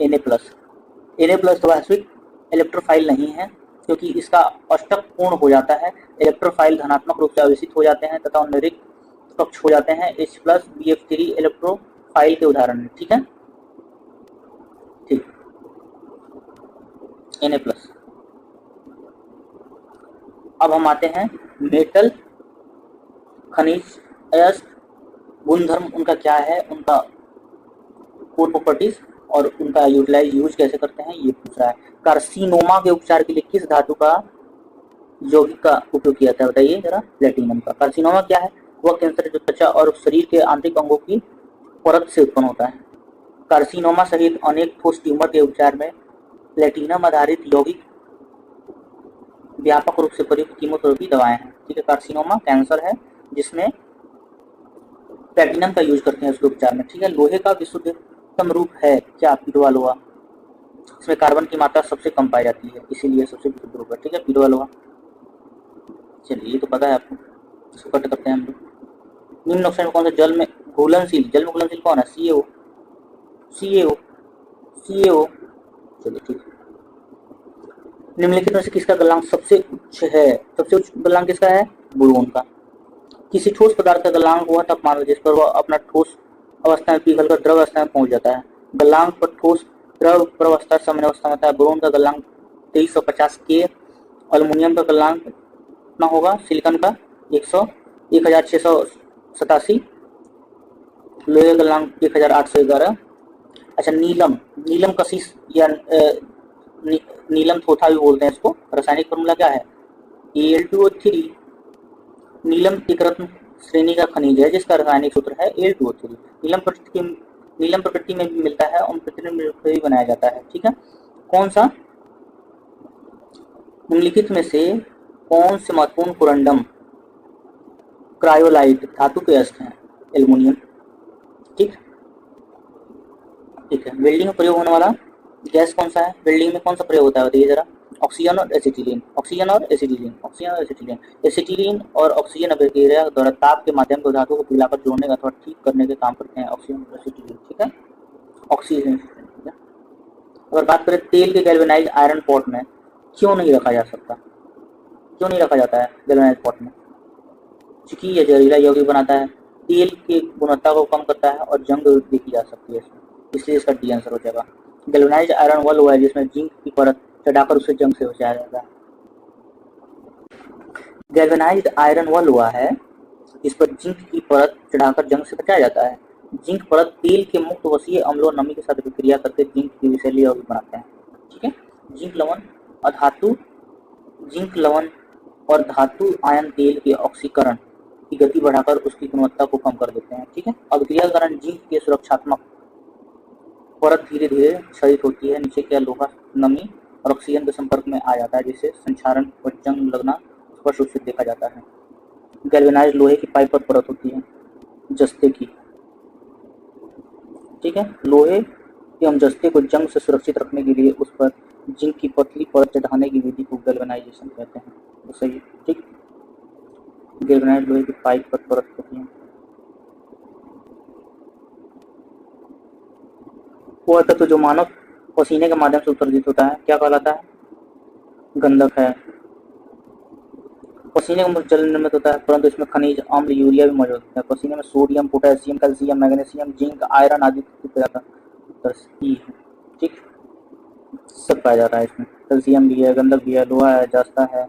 Na+ तो वास्तविक इलेक्ट्रोफाइल नहीं है, क्योंकि इसका अष्टक पूर्ण हो जाता है। इलेक्ट्रोफाइल धनात्मक रूप से आवेशित हो जाते हैं तथा निरिक्त कक्ष हो जाते हैं। H+ BF3 इलेक्ट्रोफाइल के उदाहरण है। ठीक है। ठीक। Na+। अब हम आते हैं मेटल खनिज अयस्क गुणधर्म उनका क्या है, उनका कोर प्रॉपर्टीज और उनका यूज कैसे करते हैं, ये पूछ रहा है। कार्सिनोमा के उपचार के लिए किस धातु का यौगिक का उपयोग किया जाता है बताइए जरा? प्लेटिनम का। कार्सिनोमा क्या है? वह कैंसर जो त्वचा और शरीर के आंतरिक अंगों की परत से उत्पन्न होता है। कार्सिनोमा सहित अनेक ठोस ट्यूमर के उपचार में प्लेटिनम आधारित यौगिक व्यापक रूप से प्रयुक्त कीमोथेरेपी दवाएं हैं। ठीक है। कार्सिनोमा कैंसर है जिसमें प्लेटिनम का यूज करते हैं उसके उपचार में। ठीक है, लोहे का विशुद्धतम रूप है क्या? पीरोवा लोहा। इसमें कार्बन की मात्रा सबसे कम पाई जाती है, इसीलिए सबसे विशुद्ध रूप है। ठीक है, पीरोवा लोहा। चलिए, ये तो पता है आपको, इसको कट करते हैं हम लोग। निम्न ऑप्शन में कौन सा जल में घुलनशील, जल में घुलनशील कौन है? सी ए ओ, सी ए ओ, सी ए ओ। चलिए ठीक है। निम्नलिखित में से किसका गलनांक सबसे उच्च है? सबसे उच्च गलनांक किसका है? बोरोन का। किसी ठोस पदार्थ का गलनांक वह तापमान है जिस पर वह अपना ठोस अवस्था में पिघलकर द्रव अवस्था में पहुंच जाता है। गलनांक पर ठोस द्रव प्रवस्था सामान्य अवस्था में होता है। बोरोन का गलनांक 2350 के। अल्युमिनियम का गलनांक कितना होगा? सिलिकॉन का 1687। लोहे का गलनांक 1811। अच्छा, नीलम, नीलम कशिश या नीलम थोथा भी बोलते हैं इसको। रासायनिक फॉर्मूला क्या है? Al2O3। नीलम एक रत्न श्रेणी का खनिज है जिसका रासायनिक सूत्र है Al2O3। नीलम प्रकृति में भी मिलता है और कृत्रिम रूप से भी बनाया जाता है। ठीक है, कौन सा निम्नलिखित में से कौन से महत्वपूर्ण कुरंडम क्रायोलाइट धातु के अयस्क हैं? एल्युमिनियम। ठीक ठीक है। वेल्डिंग में प्रयोग होने वाला गैस कौन सा है? वेल्डिंग में कौन सा प्रयोग होता है बताइए जरा? ऑक्सीजन और एसिटिलीन, ऑक्सीजन और एसिटिलीन, ऑक्सीजन और एसिटिलीन। एसिटिलीन और ऑक्सीजन अभिक्रिया द्वारा ताप के माध्यम से धातु को पिघलाकर जोड़ने का अथवा ठीक करने के काम करते हैं ऑक्सीजन और एसिटिलीन। ठीक है, ऑक्सीजन। ठीक है, अगर बात करें तेल के गैल्वेनाइज आयरन पॉट में क्यों नहीं रखा जा सकता? क्यों नहीं रखा जाता है गैल्वेनाइज पॉट में? चूंकि यह जहरीला यौगिक बनाता है, तेल की गुणवत्ता को कम करता है और जंग देखी जा सकती है इसमें, इसलिए इसका डी आंसर हो जाएगा। गैल्वेनाइज्ड आयरन वह लोहा है जिसमें जिंक की परत चढ़ाकर उसे जंग से बचाया जाता है। गैल्वेनाइज्ड आयरन वह लोहा है जिस पर जिंक की परत चढ़ाकर जंग से बचाया जाता है। जिंक परत तेल के मुक्त वसीय अम्लों और नमी के साथ विक्रिया करके जिंक की विषैले यौगिक बनाते हैं। ठीक है, जिंक लवण और धातु जिंक लवण और धातु आयन तेल के ऑक्सीकरण की गति बढ़ाकर उसकी गुणवत्ता को कम कर देते हैं। ठीक है, अभिक्रिया के कारण जिंक के सुरक्षात्मक परत धीरे धीरे क्षरित होती है। नीचे का लोहा नमी और ऑक्सीजन के संपर्क में आ जाता है जिससे संक्षारण और जंग लगना स्पष्ट रूप से देखा जाता है। गैल्वेनाइज्ड लोहे की पाइप पर परत होती है जस्ते की। ठीक है, लोहे एवं जस्ते को जंग से सुरक्षित रखने के लिए उस पर जिंक की पतली परत चढ़ाने की विधि को गैल्वेनाइजेशन कहते हैं। तो सही, ठीक। गैल्वेनाइज्ड लोहे की पाइप पर परत होती है। वह तत्व जो मानव पसीने के माध्यम से उत्सर्जित होता है क्या कहलाता है? गंधक है। पसीने में जल निर्मित होता है परंतु इसमें खनिज अम्ल यूरिया भी मौजूद है। पसीने में sodium, potassium, calcium, magnesium, zinc, iron आदि ठीक सब पाया जाता है इसमें। कैल्शियम भी है, गंधक भी है, लोहा है, जास्ता है।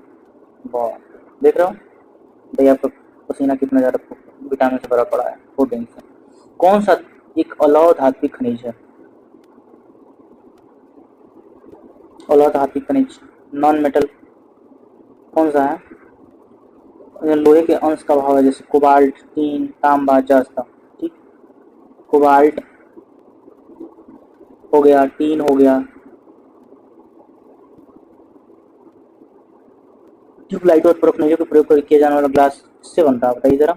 बहुत देख रहे हो भाई, आपका पसीना कितना ज्यादा विटामिन से भरा पड़ा है, प्रोटीन से। कौन सा एक अलौह धात्विक खनिज है? अलौह धात्विक खनिज नॉन मेटल कौन सा है? लोहे के अंश का भाव है जैसे कोबाल्ट, टीन, तांबा, जस्ता। ठीक, कोबाल्ट हो गया, टीन हो गया। ट्यूबलाइटों और परखनीजों के प्रयोग कर किया जाने वाला ग्लास किससे बनता है बताइए जरा?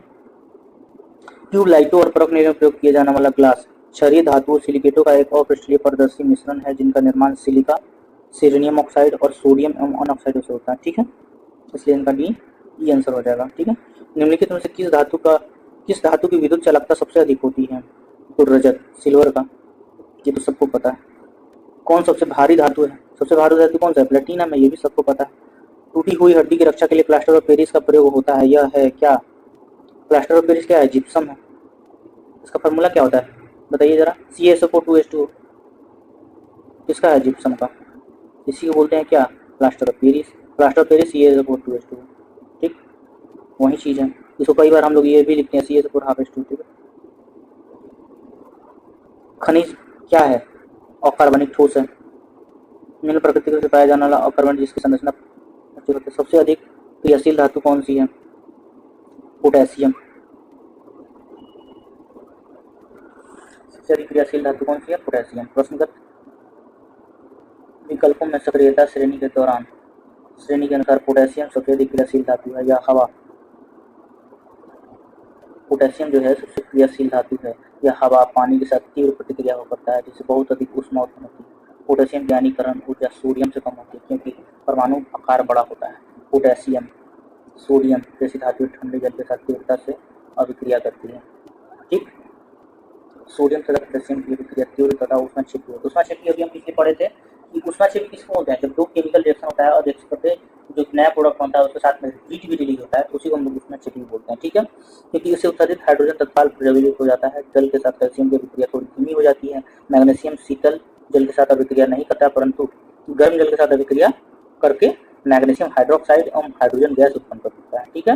ट्यूबलाइटों और परखनीजों में प्रयोग किया जाने वाला ग्लास क्षारीय धातुओं सिलिकेटों का एक अपृष्ठीय पारदर्शी मिश्रण है जिनका निर्माण सिलिका, सेलेनियम ऑक्साइड और सोडियम एवं अनऑक्साइड से होता है। ठीक है, इसलिए इनका डी ई आंसर हो जाएगा। ठीक है, निम्नलिखित में से किस धातु की विद्युत चालकता सबसे अधिक होती है? तो रजत, सिल्वर का, ये तो सबको पता है। कौन सबसे भारी धातु है? सबसे भारी धातु कौन सा है? प्लेटिनम है, ये भी सबको पता है। टूटी हुई हड्डी की रक्षा के लिए प्लास्टर ऑफ पेरिस का प्रयोग होता है, यह है क्या? प्लास्टर ऑफ पेरिस क्या है? जिप्सम है। इसका फार्मूला क्या होता है बताइए जरा? CaSO4 2H2O किसका है? जिप्सम का। इसी को बोलते हैं क्या? Plaster of Paris. Plaster of Paris CaSO4 2H2O। ठीक, वही चीज है। इसको कई बार हम लोग ये भी लिखते हैं CaSO4 ½ H2। ठीक है, खनिज क्या है? अकार्बनिक ठोस है। निम्न प्रकृति से पाया जाने वाला अकार्बनिक जिसकी संरचना सबसे अधिक क्रियाशील धातु कौन सी है? पोटेशियम। सबसे अधिक क्रियाशील धातु कौन सी है? पोटेशियम। प्रश्नगत विकल्पों में सक्रियता श्रेणी के दौरान श्रेणी के अनुसार पोटेशियम सबसे अधिक क्रियाशील धातु है या हवा? पोटेशियम जो है सबसे क्रियाशील धातु है। यह हवा पानी के साथ तीव्र प्रतिक्रिया हो करता है जिससे बहुत अधिक ऊष्मा उत्पन्न होती है। पोटेशियम की आयनीकरण ऊर्जा सोडियम से कम होती है क्योंकि परमाणु आकार बड़ा होता है। पोटेशियम सोडियम जैसी धातु ठंडे जल के साथ तीव्रता से अभिक्रिया करती है। ठीक, सोडियम तथा पोटेशियम की अभिक्रिया तीव्र तथा ऊष्माक्षेपी होती है। ऊष्माक्षेपी अभी हम पिछले पढ़े थे कि ऊष्माक्षेपी किसको बोलते हैं, जब दो केमिकल रिएक्शन होता है और रिएक्शन करते जो नया प्रोडक्ट बनता है उसके साथ में हीट भी रिलीज होता है तो उसी को हम लोग ऊष्माक्षेपी बोलते हैं। ठीक है, क्योंकि इससे उत्सर्जित हाइड्रोजन तत्काल द्रवीभूत हो जाता है। जल के साथ कैल्शियम की अभिक्रिया थोड़ी धीमी हो जाती है। मैग्नीशियम शीतल जल के साथ अभिक्रिया नहीं करता परंतु गर्म जल के साथ अभिक्रिया करके मैग्नीशियम हाइड्रोक्साइड एवं हाइड्रोजन गैस उत्पन्न कर देता है। ठीक है,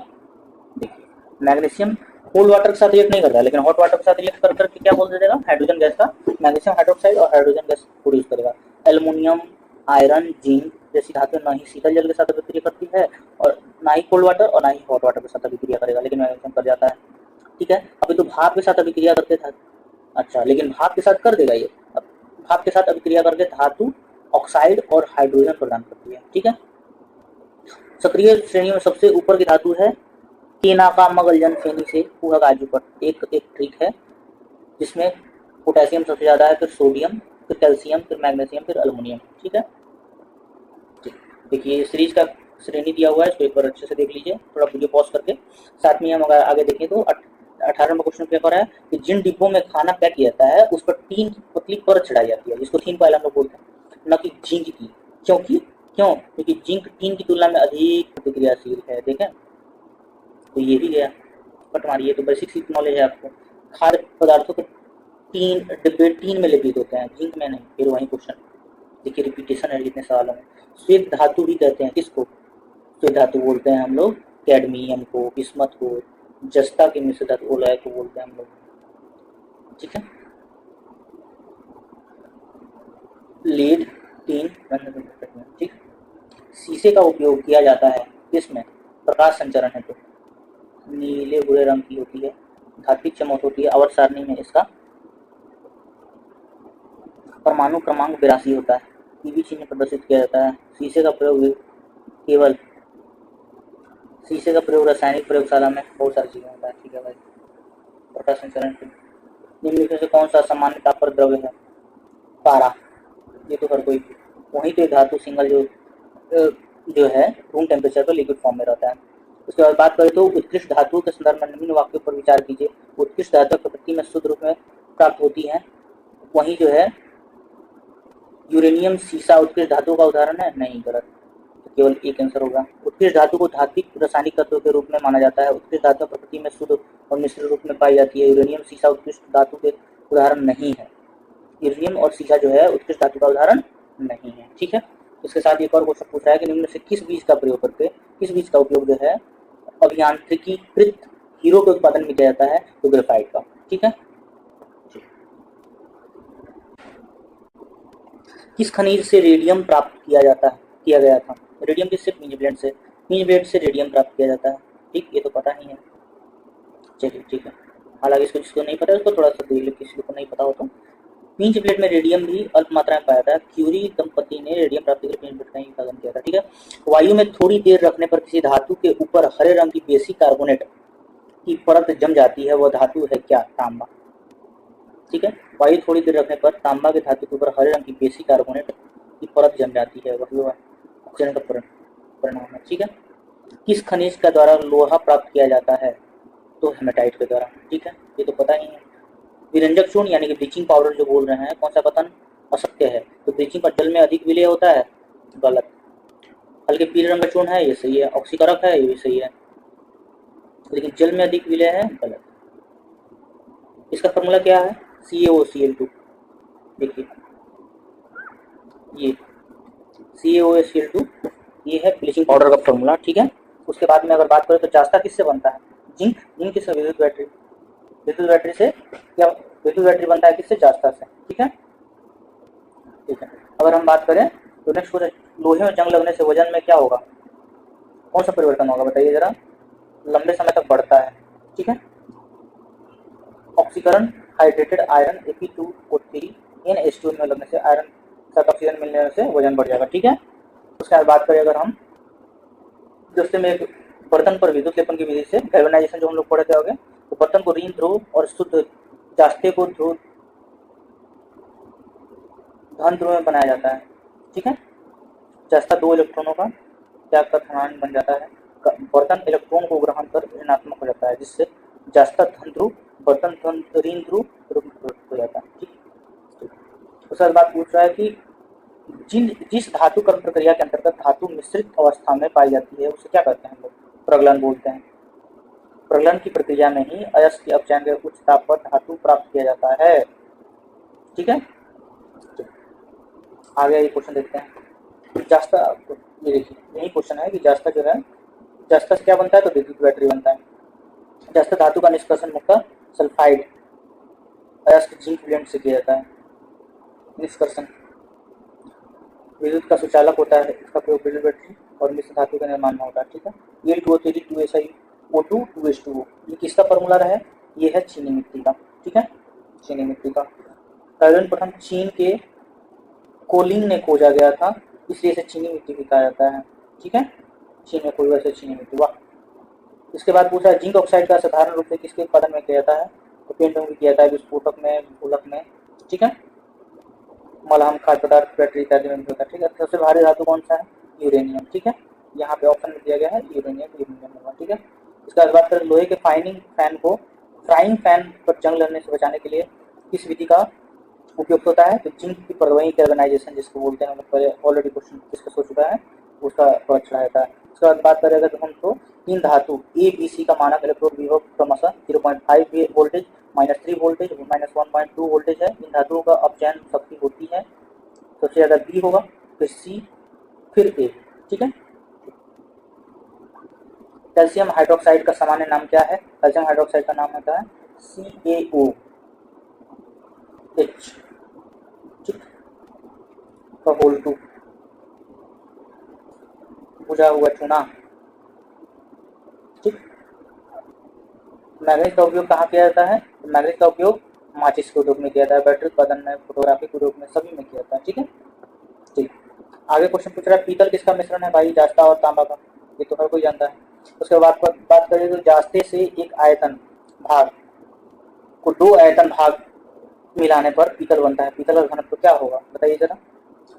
देखिए मैग्नीशियम कोल्ड वाटर के साथ रिएक्ट नहीं करता है लेकिन हॉट वाटर के साथ रिएक्ट कर करके क्या बोल देगा, हाइड्रोजन गैस का मैग्नीशियम हाइड्रोक्साइड और हाइड्रोजन गैस प्रोड्यूस करेगा। एल्युमिनियम आयरन जिंक जैसी धातु ना ही शीतल जल के साथ अभिक्रिया करती है और ना ही कोल्ड वाटर और ना ही हॉट वाटर के साथ अभिक्रिया करेगा, लेकिन मैग्नीशियम कर जाता है। ठीक है, अभी तो भाप के साथ अभिक्रिया करके था, अच्छा लेकिन भाप के साथ कर देगा ये। अब भाप के साथ अभिक्रिया करके धातु ऑक्साइड और हाइड्रोजन प्रदान करती है। ठीक है, सक्रिय श्रेणी में सबसे ऊपर की धातु है केनाका मगलजन फेनी से पूरा गाजू पर एक ट्रिक है जिसमें पोटेशियम सबसे ज्यादा है, फिर सोडियम, फिर कैल्शियम, फिर मैग्नीशियम, फिर अल्युमिनियम। ठीक है, देखिए सीरीज का श्रेणी दिया हुआ है, इसको एक बार अच्छे से देख लीजिए थोड़ा वीडियो पॉज करके। साथ में हम अगर आगे देखें तो 18 नंबर क्वेश्चन पेपर है कि जिन डिब्बों में खाना पैक किया जाता है उस पर टीन की पतली परत चढ़ाई जाती है जिसको थिन पाइल हम लोग बोलते हैं, न कि जिंक की। क्योंकि जिंक टीन की तुलना में अधिक प्रतिक्रियाशील है। देखें तो ये भी गया, बट मारिए तो बेसिक सी नॉलेज है आपको। खाद्य पदार्थों को डिब्बे टीन में लेपित होते हैं, जिंक में नहीं। फिर वही क्वेश्चन देखिए, रिपीटेशन है जितने सवालों में। श्वेत धातु भी कहते हैं किसको, श्वेत धातु बोलते हैं हम लोग कैडमियम को, बिस्मथ को, जस्ता के मिश्र धातु ओलाय को बोलते हैं हम लोग। ठीक है, लीड टीन। ठीक, शीशे का उपयोग किया जाता है किसमें, प्रकाश संचरण है तो नीले भूरे रंग की होती है, धात्विक चमक होती है। आवर्त सारणी में इसका परमाणु क्रमांक 82 होता है। पीवी चिन्ह प्रदर्शित किया जाता है। शीशे का प्रयोग रासायनिक प्रयोगशाला में बहुत सारी चीजें होता है। ठीक है भाई, प्रकाश संचरण निम्नलिखित से कौन सा सामान्य ताप पर द्रव्य है, पारा। ये तो हर कोई, वहीं तो धातु सिंगल जो है रूम टेम्परेचर पर लिक्विड फॉर्म में रहता है। उसके बाद बात करें तो उत्कृष्ट धातु के संदर्भ में निम्न वाक्यों पर विचार कीजिए। उत्कृष्ट धातु प्रकृति में शुद्ध रूप में प्राप्त होती है। वहीं जो है यूरेनियम सीसा उत्कृष्ट धातु का उदाहरण है, नहीं, गलत, तो केवल एक आंसर होगा। उत्कृष्ट धातु को धात्विक रासायनिक तत्व के रूप में माना जाता है। उत्कृष्ट धातु प्रकृति में शुद्ध और मिश्र रूप में पाई जाती है। यूरेनियम सीसा उत्कृष्ट धातु के उदाहरण नहीं है। यूरेनियम और सीसा जो है उत्कृष्ट धातु का उदाहरण नहीं है। ठीक है, इसके साथ एक और क्वेश्चन पूछा है कि निम्न से किस बीज का उपयोग जो है अभियांत्रिकीकृत हीरो के उत्पादन में किया जाता है, तो ग्रेफाइट का। ठीक है, किस खनिज से रेडियम प्राप्त किया गया था, रेडियम किससे, पिंच ब्लेड से रेडियम प्राप्त किया जाता है। ठीक, ये तो पता नहीं है, चलिए ठीक है। हालांकि इसको जिसको नहीं पता है उसको थोड़ा सा देख लो, किसी को नहीं पता हो तो। पिंच प्लेट में रेडियम भी अल्प मात्रा में पाया जाता है। क्यूरी दंपति ने रेडियम प्राप्ति के लिए पिंच प्लेट का उत्पादन किया था। ठीक है, वायु में थोड़ी देर रखने पर किसी धातु के ऊपर हरे रंग की बेसिक कार्बोनेट की परत जम जाती है, वह धातु है क्या, तांबा। ठीक है, वायु थोड़ी देर रखने पर तांबा के धातु के ऊपर हरे रंग की बेसिक कार्बोनेट की परत जम जाती है, वह ऑक्सीजन का परिणाम है। ठीक है, किस खनिज का द्वारा लोहा प्राप्त किया जाता है, तो हेमेटाइट के द्वारा। ठीक है, ये तो पता ही है। विरंजक चूर्ण यानी कि ब्लीचिंग पाउडर जो बोल रहे हैं, कौन सा कथन असत्य है, तो ब्लीचिंग पाउडर जल में अधिक विलय होता है, गलत। हल्के पीले रंग का चूर्ण है, ये सही है। ऑक्सीकरक है, ये भी सही है, लेकिन जल में अधिक विलय है, गलत। इसका फॉर्मूला क्या है, CaOCl2। देखिए ये CaOCl2 ये है ब्लीचिंग पाउडर का फॉर्मूला। ठीक है, उसके बाद में अगर बात करें तो जास्ता किससे बनता है, जिंक किससे, विद्युत बैटरी से, या विद्युत बैटरी बनता है किससे, जास्ता से। ठीक है, अगर हम बात करें तो नेक्स्ट क्वेश्चन, लोहे में जंग लगने से वजन में क्या होगा, कौन सा परिवर्तन होगा, बताइए जरा, लंबे समय तक बढ़ता है। ठीक है, ऑक्सीकरण हाइड्रेटेड आयरन Fe2O3 NH2 में लगने से आयरन साथ ऑक्सीजन मिलने से वजन बढ़ जाएगा। ठीक है, उसके बाद बात करें अगर हम दोस्तों में एक बर्तन पर विद्युत लेपन की विधि से गैल्वेनाइजेशन जो हम लोग पढ़े थे आगे, तो बर्तन को ऋण ध्रुव और शुद्ध जास्ते को ध्रुव धन ध्रुव में बनाया जाता है। ठीक है, जास्ता 2 इलेक्ट्रॉनों का त्याग कर धनायन बन जाता है। बर्तन इलेक्ट्रॉन को ग्रहण कर ऋणात्मक हो जाता है, जिससे जास्ता धन ध्रुव, बर्तन ऋण ध्रुव हो जाता है। ठीक, उसके बाद बात पूछ रहा है कि जिस धातु कर्म प्रक्रिया के अंतर्गत धातु मिश्रित अवस्था में पाई जाती है उसे क्या कहते हैं हम लोग? प्रगलन बोलते हैं। प्रगलन की प्रक्रिया में ही अयस्क के अपचयन के उच्च ताप पर धातु प्राप्त किया जाता है। ठीक है, आगे ये क्वेश्चन देखते हैं। जास्ता, ये देखिए यही क्वेश्चन है कि जास्ता जो है, जास्ता से क्या बनता है? तो विद्युत बैटरी बनता है। जास्ता धातु का निष्कर्षण मुख्यतः सल्फाइड अयस्क जिंक ब्लेंड से किया जाता है। निष्कर्षण विद्युत का सुचालक होता है, इसका प्रयोग विद्युत बैटरी और मिश्र धातु के निर्माण में होता है। ठीक है, Al2O3 2SiO2 2H2O, ये किसका फॉर्मूला है? ये है चीनी मिट्टी का। ठीक है, चीनी मिट्टी का सर्वप्रथम चीन के कोलिन ने खोजा गया था, इसलिए इसे चीनी मिट्टी भी कहा जाता है। ठीक है, चीन में खोजा से चीनी मिट्टी। वाह। इसके बाद पूछा जिंक ऑक्साइड का साधारण रूप से किसके उत्पादन में किया जाता है? तो पेंट में भी किया जाता है, विस्फोटक में, ढोलक में। ठीक है, मलहम, खाद्य पदार्थ, बैटरी इत्यादि में होता है। ठीक है, सबसे भारी धातु कौन सा है? यूरेनियम। ठीक है, यहाँ पे ऑप्शन में दिया गया है यूरेनियम होगा। ठीक है, इसके बाद बात करें लोहे के फ्राइंग पैन पर जंग लगने से बचाने के लिए किस विधि का उपयोग होता है? तो जिंक की परवही गैल्वेनाइजेशन जिसको बोलते हैं, मतलब ऑलरेडी क्वेश्चन डिस्कस हो चुका है, उसका पता चला जाता है। उसके बाद बात करें अगर हम तो तीन धातु ए बी सी का मानक इलेक्ट्रोड विभव क्रमशः 0.5 वोल्टेज, -3 वोल्टेज, -1.2 वोल्टेज है। इन धातुओं का अपचयन शक्ति होती है, सबसे ज्यादा बी होगा, फिर सी, फिर ए। ठीक है, कैल्शियम हाइड्रोक्साइड का सामान्य नाम क्या है? कैल्शियम हाइड्रोक्साइड का नाम होता है CaOH। ठीक, का होल 2 बुझा हुआ चूना। ठीक, मैग्नीज का उपयोग कहाँ किया जाता है? मैग्नीज का उपयोग माचिस के उद्योग में किया जाता है, बैटरी उत्पादन में, फोटोग्राफी के उद्योग में, सभी में किया जाता है। ठीक है, ठीक। आगे क्वेश्चन पूछ रहा है पीतल किसका मिश्रण है? भाई जास्ता और तांबा का, ये तो हर कोई जानता है। उसके बाद बात करें तो जास्ते से एक आयतन भाग को 2 आयतन भाग मिलाने पर पीतल बनता है। पीतल का घनत्व क्या होगा बताइए जरा?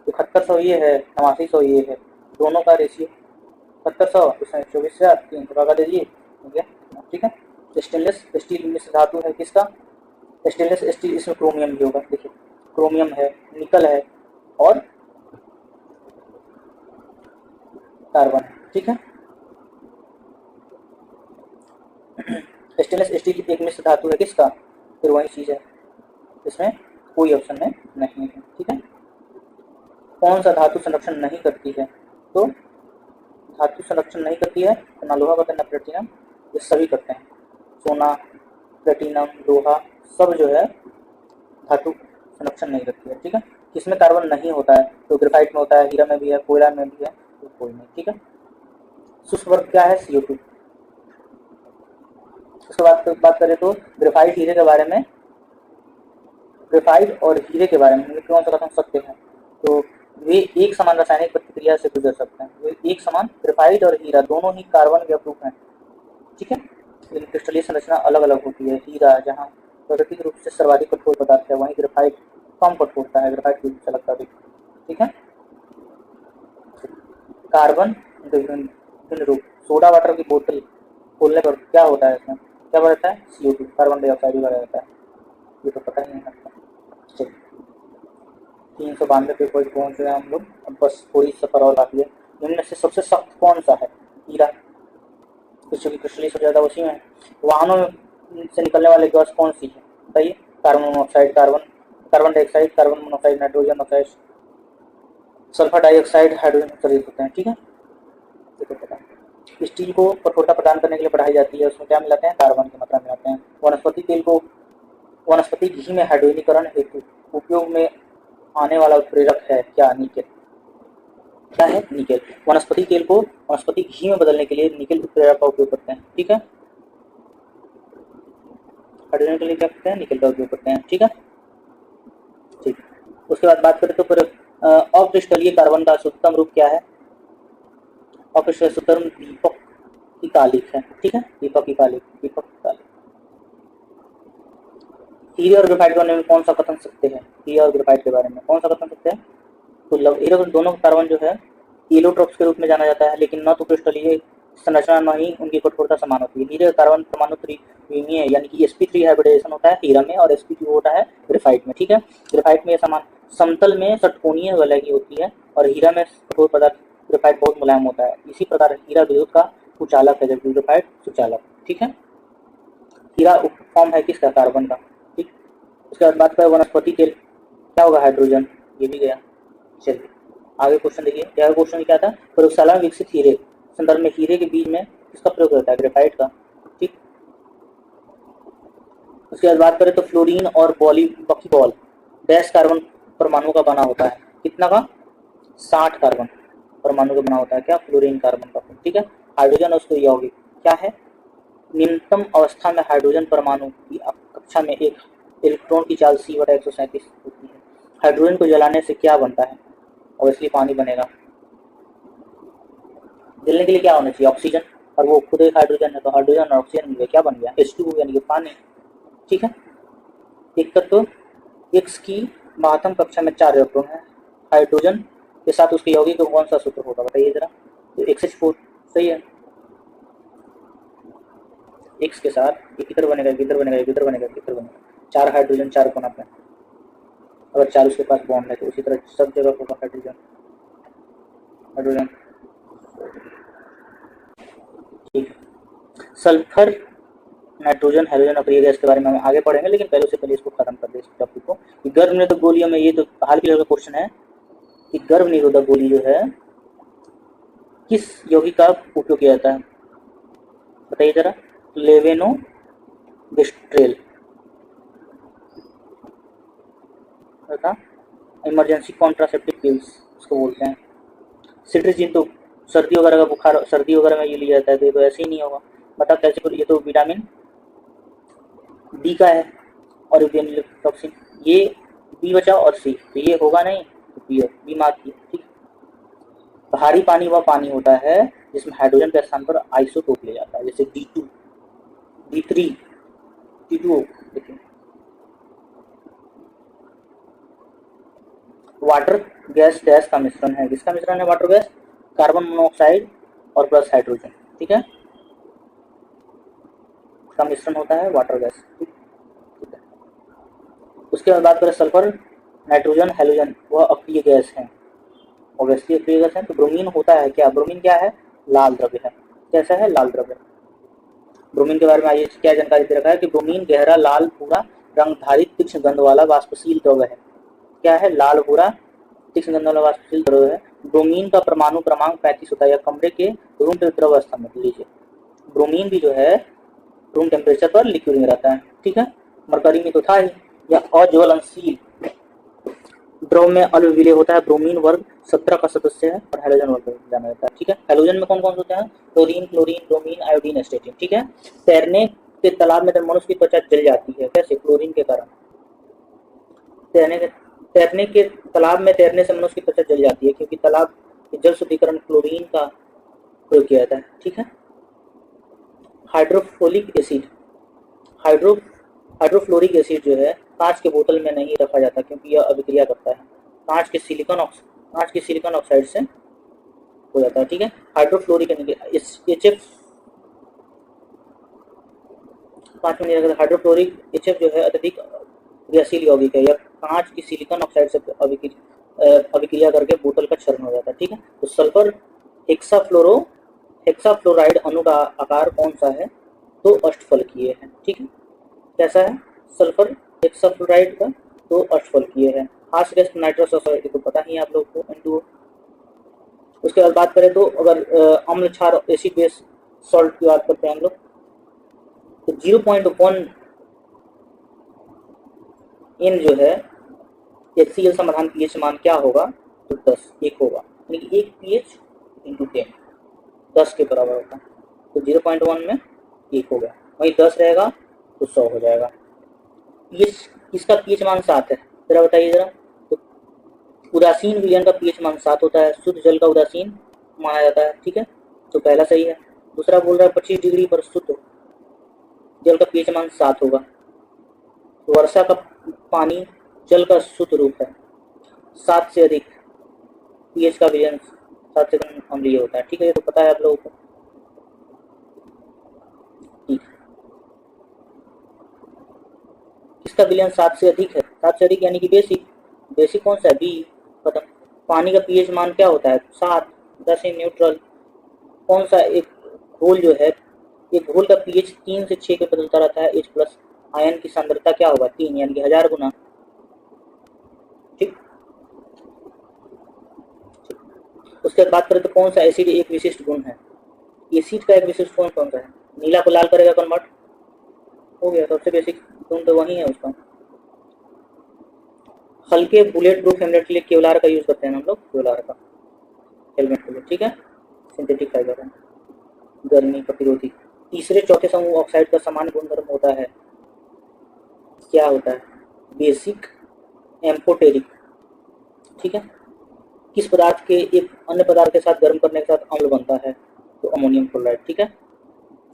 7100 ये है, 8900 ये है, दोनों का रेशियो 7100 इसमें 24,000 300 का दे दिए। ठीक है, स्टेनलेस स्टील मिश्र धातु है किसका? स्टेनलेस स्टील, इसमें क्रोमियम भी होगा। देखिए क्रोमियम है, निकल है और कार्बन। ठीक है, स्टेनलेस स्टील एक मिश्र धातु है किसका? फिर वही चीज है, इसमें कोई ऑप्शन में नहीं है। ठीक है, कौन सा धातु संरक्षण नहीं करती है? तो धातु संरक्षण नहीं करती है तो ना लोहा करते ना प्लेटिनम, ये सभी करते हैं। सोना, प्लेटिनम, लोहा सब जो है धातु संरक्षण नहीं करती है। ठीक है, किसमें कार्बन नहीं होता है? तो ग्रेफाइट में होता है, हीरा में भी है, कोयला में भी है, तो कोई नहीं। ठीक है, शुष्क वर्ग क्या है? CO2। उसके बाद बात करें तो ग्रेफाइट हीरे के बारे में, ग्रेफाइट और हीरे के बारे में कौन सा कथन सत्य है? तो वे एक समान रासायनिक प्रतिक्रिया से गुजर सकते हैं। वे एक समान, ग्रेफाइट और हीरा दोनों ही कार्बन के अपरूप हैं। ठीक है, लेकिन क्रिस्टलीय संरचना अलग अलग होती है। हीरा जहाँ प्राकृतिक रूप से सर्वाधिक कठोर पदार्थ है, वहीं ग्रेफाइट कम कठोरता है, ग्रेफाइट की चलकता भी। ठीक है, कार्बन भिन्न रूप, सोडा वाटर की बोतल खोलने पर क्या होता है? इसमें क्या बढ़ता है? CO2, कार्बन डाइऑक्साइड बढ़ जाता है। ये तो पता ही नहीं लगता। 392 पे कोई पहुंच गए हम लोग, अब बस थोड़ी सफर और बाकी है। इनमें से सबसे सख्त कौन सा है? हीरा, क्योंकि क्रिस्टलीय सबसे ज्यादा उसी में। वाहनों से निकलने वाले गैस कौन सी है बताइए? Carbon monoxide, carbon dioxide, carbon monoxide, nitrogen oxide, sulphur dioxide, hydrogen उत्सर्जित होते हैं। ठीक है, ये तो पता है। स्टील को कठोरता प्रदान करने के लिए बढ़ाई जाती है, उसमें क्या मिलाते हैं? कार्बन की मात्रा मिलाते हैं। वनस्पति तेल को वनस्पति घी में हाइड्रोजनीकरण हेतु उपयोग में आने वाला उत्प्रेरक है क्या? निकेल। क्या है? निकेल। वनस्पति तेल को वनस्पति घी में बदलने के लिए निकेल उत्प्रेरक का उपयोग करते हैं। ठीक है, हाइड्रोजन के लिए क्या करते हैं? निकेल का उपयोग करते हैं। ठीक है, ठीक। उसके बाद बात करें तो फिर अक्रिस्टलीय कार्बन का शुद्धतम रूप क्या है? अक्रिस्टलीय शुद्धतम दीपक की कालिक है। ठीक है, दीपक की कालिक, दीपक की कालिक। हीरे और ग्रेफाइट के बारे में कौन सा कथन सकते हैं? हीरे और ग्रेफाइट के बारे में कौन सा कथन सकते हैं? तो हीरे और दोनों कार्बन जो है एलोट्रोप्स के रूप में जाना जाता है, लेकिन न तो क्रिस्टलीय संरचना न ही उनकी कठोरता समान होती है। हीरे कार्बन परमाणु त्रिविमीय है, यानी कि sp3 हाइब्रिडेशन होता है हीरा में और sp2 होता है ग्रेफाइट में। ठीक है, ग्रेफाइट में समान समतल में षटकोणीय वलय की होती है और हीरा में कठोर पदार्थ ग्रेफाइट बहुत मुलायम होता है। इसी प्रकार हीरा विद्युत का कुचालक है जबकि ग्रेफाइट सुचालक। ठीक है, हीरा फॉर्म है किसका? कार्बन का। ठीक, उसके बाद बात करें वनस्पति तेल, क्या होगा? हाइड्रोजन। ये भी गया। चलिए आगे क्वेश्चन देखिए, क्या क्वेश्चन क्या था? प्रयोगशाला में विकसित हीरे संदर्भ में हीरे के बीज में किसका प्रयोग होता है? ग्रेफाइट का। ठीक, उसके बाद बात करें तो फ्लोरीन और बॉल डैश कार्बन परमाणु का बना होता है, कितना का? 60 कार्बन परमाणु का बना होता है। क्या? फ्लोरीन कार्बन का। ठीक है, हाइड्रोजन और उसके यौगिक क्या है? निम्नतम अवस्था में हाइड्रोजन परमाणु की कक्षा में एक इलेक्ट्रॉन की चाल C/137 होती है। हाइड्रोजन को जलाने से क्या बनता है? ऑब्वियसली पानी बनेगा। जलने के लिए क्या होना चाहिए? ऑक्सीजन, और वो खुद एक हाइड्रोजन है, तो हाइड्रोजन और ऑक्सीजन मिलकर क्या बन गया? H2O यानी कि पानी। ठीक है, एक तत्व X की महत्तम कक्षा में 4 इलेक्ट्रॉन है, हाइड्रोजन के साथ उसके यौगिक का कौन सा सूत्र होगा? बताइए जरा। तो XH4 सही है। X के साथ एक इधर बनेगा, इधर बनेगा, इधर बनेगा, इधर बनेगा, 4 हाइड्रोजन 4 कोना पे। अगर 4 उसके पास बॉन्ड है तो उसी तरह सब जगह होगा हाइड्रोजन हाइड्रोजन। ठीक, सल्फर, नाइट्रोजन, हाइड्रोजन और गैस के बारे में हम आगे पढ़ेंगे, लेकिन पहले से पहले इसको खत्म कर दे इस टॉपिक को। गर्भ निरोधक गोलियों में ये तो हाल फिलहाल का क्वेश्चन है कि गर्भ निरोधक गोली जो है किस यौगिक का उपयोग किया जाता है? बताइए जरा। लेवेनोबिस्ट्रेल तथा इमरजेंसी कॉन्ट्रासेप्टिव पिल्स उसको बोलते हैं। सिट्रिजिन तो सर्दी वगैरह का बुखार, सर्दी वगैरह में ये लिया जाता है, तो ये तो ऐसे ही नहीं होगा। बता कैसे? ये तो विटामिन डी का है और टॉक्सिन, ये बी बचा और सी, तो ये होगा नहीं, तो बी मार्क किया। ठीक, भारी पानी वह पानी होता है जिसमें हाइड्रोजन के स्थान पर आइसोटोप ले जाता है, जैसे D2, D3, T2O। देखिए, वाटर गैस डैश का मिश्रण है, किसका मिश्रण है? वाटर गैस, कार्बन मोनोऑक्साइड और प्लस हाइड्रोजन। ठीक है, का मिश्रण होता है वाटर गैस। ठीक है, उसके बाद बात करें सल्फर, नाइट्रोजन, हैलोजन, वह अक्रिय गैस है, ऑब्वियसली अक्रिय गैस है। तो ब्रोमीन होता है क्या? ब्रोमीन क्या है? लाल द्रव्य है। कैसा है? लाल द्रव्य। ब्रोमीन के बारे में आइए क्या जानकारी दे रखा है कि ब्रोमीन गहरा लाल भूरा रंगधारी तीक्ष्ण गंध वाला वाष्पशील द्रव्य है। क्या है? लाल भूरा तीक्ष्ण गंध वाला वाष्पशील द्रव्य है। ब्रोमीन का परमाणु क्रमांक 35 होता है, या कमरे के रूम टेम्परेचर अवस्था में लीजिए। ब्रोमीन भी जो है रूम टेम्परेचर पर लिक्विड में रहता है। ठीक है, मरकरी में तो था ही। या अज्वलनशील द्रव में अल्विलय होता है। ब्रोमीन वर्ग 17 का सदस्य है और हैलोजन वर्ग जाना जाता है। ठीक है, हैलोजन में कौन कौन होते हैं? Chlorine, chlorine, bromine, iodine, एस्टेटिन। ठीक है, तैरने के तालाब में मनुष्य की त्वचा जल जाती है, कैसे? क्लोरीन के कारण। तैरने के तालाब में तैरने से मनुष्य की त्वचा जल जाती है क्योंकि तालाब के जल शुद्धिकरण क्लोरीन का प्रयोग किया जाता है। ठीक है, हाइड्रोफ्लोरिक एसिड, हाइड्रोफ्लोरिक एसिड जो है कांच के बोतल में नहीं रखा जाता क्योंकि यह अभिक्रिया करता है, कांच के सिलिकॉन ऑक्साइड से हो जाता है। ठीक है, हाइड्रोफ्लोरिक HF कांच में नहीं रखा। हाइड्रोफ्लोरिक HF जो है अत्यधिक क्रियाशील यौगिक है, यह कांच की सिलिकॉन ऑक्साइड से अभिक्रिया करके बोतल का क्षरण हो जाता है। ठीक है, तो सल्फर हेक्साफ्लोराइड अणु का आकार कौन सा है? तो अष्टफलकीय है। ठीक है, कैसा है? सल्फर हेक्साफ्लोराइड का तो अष्टफलकीय है। हाश गैस नाइट्रस ऑक्साइड तो पता ही है आप लोग को, N2O। उसके बाद बात करें तो अगर अम्ल क्षार एसिड बेस सॉल्ट की बात करते हैं हम लोग, तो 0.1 N जो है HCl समाधान pH मान क्या होगा? तो 10 1 होगा, यानी कि 1 pH इंटू 10 10 के बराबर होगा। तो 0.1 में 1 हो गया, वहीं 10 रहेगा तो 100 हो जाएगा। pH, इसका pH मान 7 है, जरा बताइए जरा। तो उदासीन विलयन का pH मान 7 होता है, शुद्ध जल का उदासीन माना जाता है। ठीक है, तो पहला सही है। दूसरा बोल रहा है 25 डिग्री पर शुद्ध जल का pH मान 7 होगा। वर्षा का पानी जल का शुद्ध रूप है, 7 से अधिक पीएच का विलयन 7 से कम अम्लीय होता है। ठीक है, ये तो पता है आप लोगों को। ठीक, इसका विलयन 7 से अधिक है, 7 से अधिक यानी कि बेसिक। बेसिक कौन सा है? बी खत्म। पानी का पीएच मान क्या होता है? 7। दस इन न्यूट्रल। कौन सा एक घोल जो है, एक घोल का पीएच 3 से 6 के बदलता रहता है। H प्लस आयन की सांद्रता क्या होगा? 3 यानी कि 1000 गुना। ठीक, उसके बाद बात करें तो कौन सा एसिड एक विशिष्ट गुण है? एसिड का एक विशिष्ट गुण कौन सा है? नीला को लाल करेगा कन्वर्ट, हो गया। सबसे बेसिक गुण तो वही है उसका। हल्के बुलेट प्रूफ हेलमेट के लिए केवलार का यूज करते हैं हम लोग, केवलार का हेलमेट के लिए। ठीक है, सिंथेटिक फाइबर है, गर्मी प्रतिरोधी। तीसरे चौथे समूह ऑक्साइड का समान गुणधर्म होता है, क्या होता है? Basic, amphoteric. ठीक है, किस पदार्थ के एक अन्य पदार्थ के साथ गर्म करने के साथ अम्ल बनता है? तो अमोनियम क्लोराइड। ठीक है,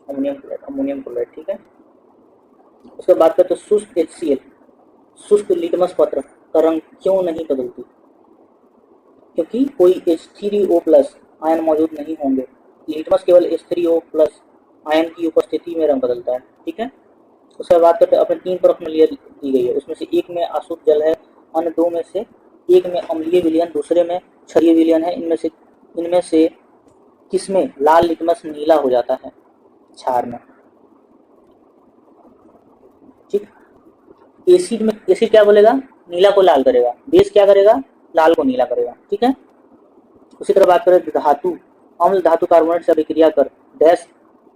अमोनियम क्लोराइड, अमोनियम क्लोराइड। ठीक है, उसके बाद करते शुष्क HCl, शुष्क लिटमस पत्र का रंग क्यों नहीं बदलती? क्योंकि कोई H3O प्लस आयन मौजूद नहीं होंगे। लिटमस केवल H3O प्लस आयन की उपस्थिति में रंग बदलता है। ठीक है, उसके बाद करते अपने 3 परख में दी गई है, उसमें से एक में अशुद्ध जल है, अन्य 2 में से एक में अम्लीय विलयन, दूसरे में क्षारीय विलयन है। इनमें से किसमें लाल लिटमस नीला हो जाता है? क्षार में। ठीक, एसिड में, एसिड क्या बोलेगा? नीला को लाल करेगा। बेस क्या करेगा? लाल को नीला करेगा। ठीक है, उसी तरह बात करें धातु, अम्ल धातु कार्बोनेट से अभिक्रिया कर डैश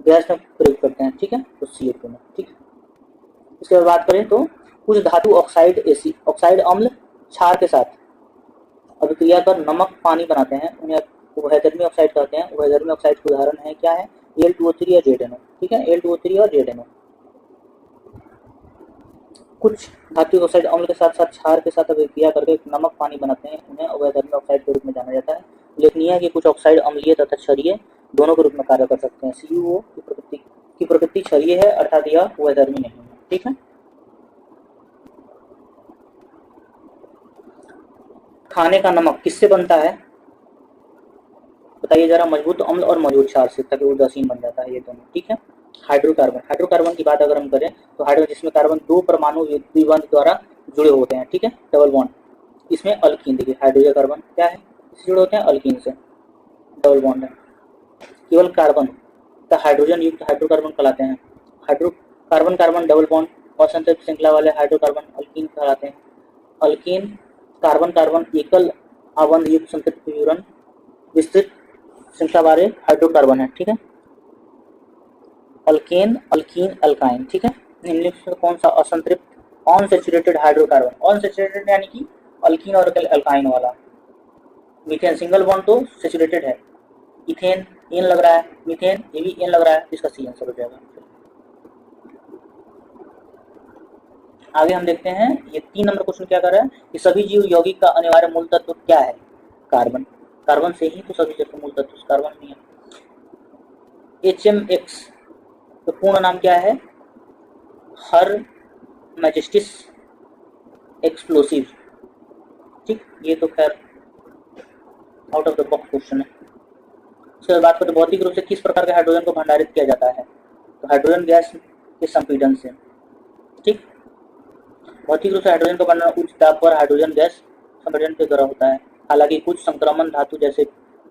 गैस में प्रयोग करते हैं। ठीक है, तो CO2 में। ठीक है, इसके बाद बात करें तो कुछ धातु ऑक्साइड एसिड, ऑक्साइड अम्ल क्षार के साथ अभिक्रिया कर नमक पानी बनाते हैं, उन्हें उभयधर्मी ऑक्साइड कहते हैं। उभयधर्मी ऑक्साइड के उदाहरण है क्या है? Al2O3 और ZNO। ठीक है, Al2O3 और ZNO। कुछ धातु ऑक्साइड अम्ल के साथ साथ क्षार के साथ अभिक्रिया करके नमक पानी बनाते हैं, उन्हें उभयधर्मी ऑक्साइड के रूप में जाना जाता है। उल्लेखनीय है कि कुछ ऑक्साइड अम्लीय तथा क्षारीय दोनों के रूप में कार्य कर सकते हैं। CuO की प्रकृति क्षारीय है, अर्थात यह उभयधर्मी नहीं है। ठीक है, खाने का नमक किससे बनता है? बताइए जरा। मजबूत अम्ल और मौजूद क्षार से, ताकि उदासीन बन जाता है ये दोनों। ठीक है, हाइड्रोकार्बन, हाइड्रोकार्बन की बात अगर हम करें तो हाइड्रोजन जिसमें कार्बन 2 परमाणु द्विबंध द्वारा जुड़े होते हैं। ठीक है, डबल बॉन्ड। इसमें अल्कीन, देखिए हाइड्रोजन कार्बन क्या है, इससे जुड़े होते हैं अल्कीन से, डबल बॉन्ड है। केवल कार्बन का हाइड्रोजन युक्त हाइड्रोकार्बन कहलाते हैं। हाइड्रोकार्बन कार्बन डबल बॉन्ड और संतृप्त श्रृंखला वाले हाइड्रोकार्बन अल्कीन कहलाते हैं। अल्कीन कार्बन कार्बन एकल आबंध युक्त संतृप्त विवरण विस्तृत श्रृंखला वाले हाइड्रोकार्बन है। ठीक है, अल्केन, अल्कीन, अल्काइन। ठीक है, निम्नलिखित में कौन सा असंतृप्त अनसैचुरेटेड हाइड्रोकार्बन? अनसैचुरेटेड यानी कि अल्कीन और अल्काइन वाला। मीथेन सिंगल बॉन्ड तो सैचुरेटेड है, इथेन एन लग रहा है, मीथेन ये भी एन लग रहा है, इसका सी आंसर हो जाएगा। आगे हम देखते हैं, ये 3 नंबर क्वेश्चन क्या कर रहा है कि सभी जीव यौगिक का अनिवार्य मूल तत्व क्या है? कार्बन। कार्बन से ही तो सभी जगह मूल तत्व कार्बन नहीं है। HMX तो पूर्ण नाम क्या है? हर मैजेस्टिस एक्सप्लोसिव। ठीक, ये तो खैर out of the box question है। उसके बाद बात करें भौतिक रूप से किस प्रकार के हाइड्रोजन को भंडारित किया जाता है? तो हाइड्रोजन गैस के संपीड़न से। ठीक, भौतिक रूप से हाइड्रोजन का भंडारण उच्च दाब पर हाइड्रोजन गैस संपीड़न के द्वारा होता है। हालांकि कुछ संक्रमण धातु जैसे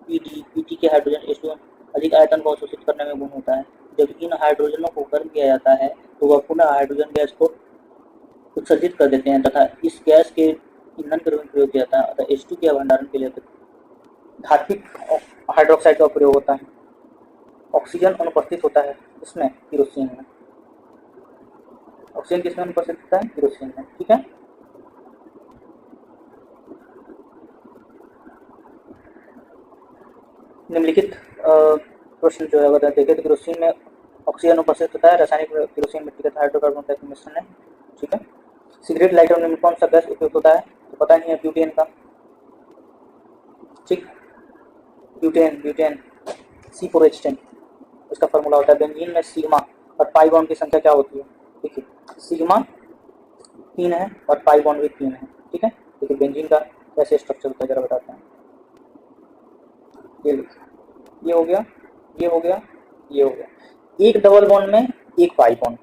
पीटी के हाइड्रोजन H2 अधिक आयतन को अवशोषित करने में गुण होता है। जब इन हाइड्रोजनों को गर्म किया जाता है तो वह पुनः हाइड्रोजन गैस को उत्सर्जित कर देते हैं तथा इस गैस के ईंधन के रूप में प्रयोग किया जाता है। अतः H2 के भंडारण के लिए धात्विक हाइड्रोक्साइड का प्रयोग होता है। ऑक्सीजन अनुपस्थित होता है इसमें, केरोसिन में। ऑक्सीजन किसमें अनुपस्थित होता है? केरोसिन में। ठीक है, निम्नलिखित प्रश्न जो है अगर देखें तो केरोसिन में ऑक्सीजन उपस्थित होता है। रासायनिक केरोसिन मिट्टी का हाइड्रोकार्बन का मिश्रण है। ठीक है, सिगरेट लाइटर में कौन सा गैस उपयोग होता है? तो पता नहीं है, ब्यूटेन का। ठीक, ब्यूटेन, ब्यूटेन C4H10 इसका फॉर्मूला होता है। बेंजीन में सिग्मा और पाई बॉन्ड की संख्या क्या होती है? देखिए, सिग्मा 3 है और पाई बॉन्ड भी 3 है। ठीक है, देखिए बेंजीन का कैसे स्ट्रक्चर होता है जरा बताते हैं। ये देखिए, ये हो गया, ये हो गया, ये हो गया। एक डबल बॉन्ड में एक पाई बॉन्ड।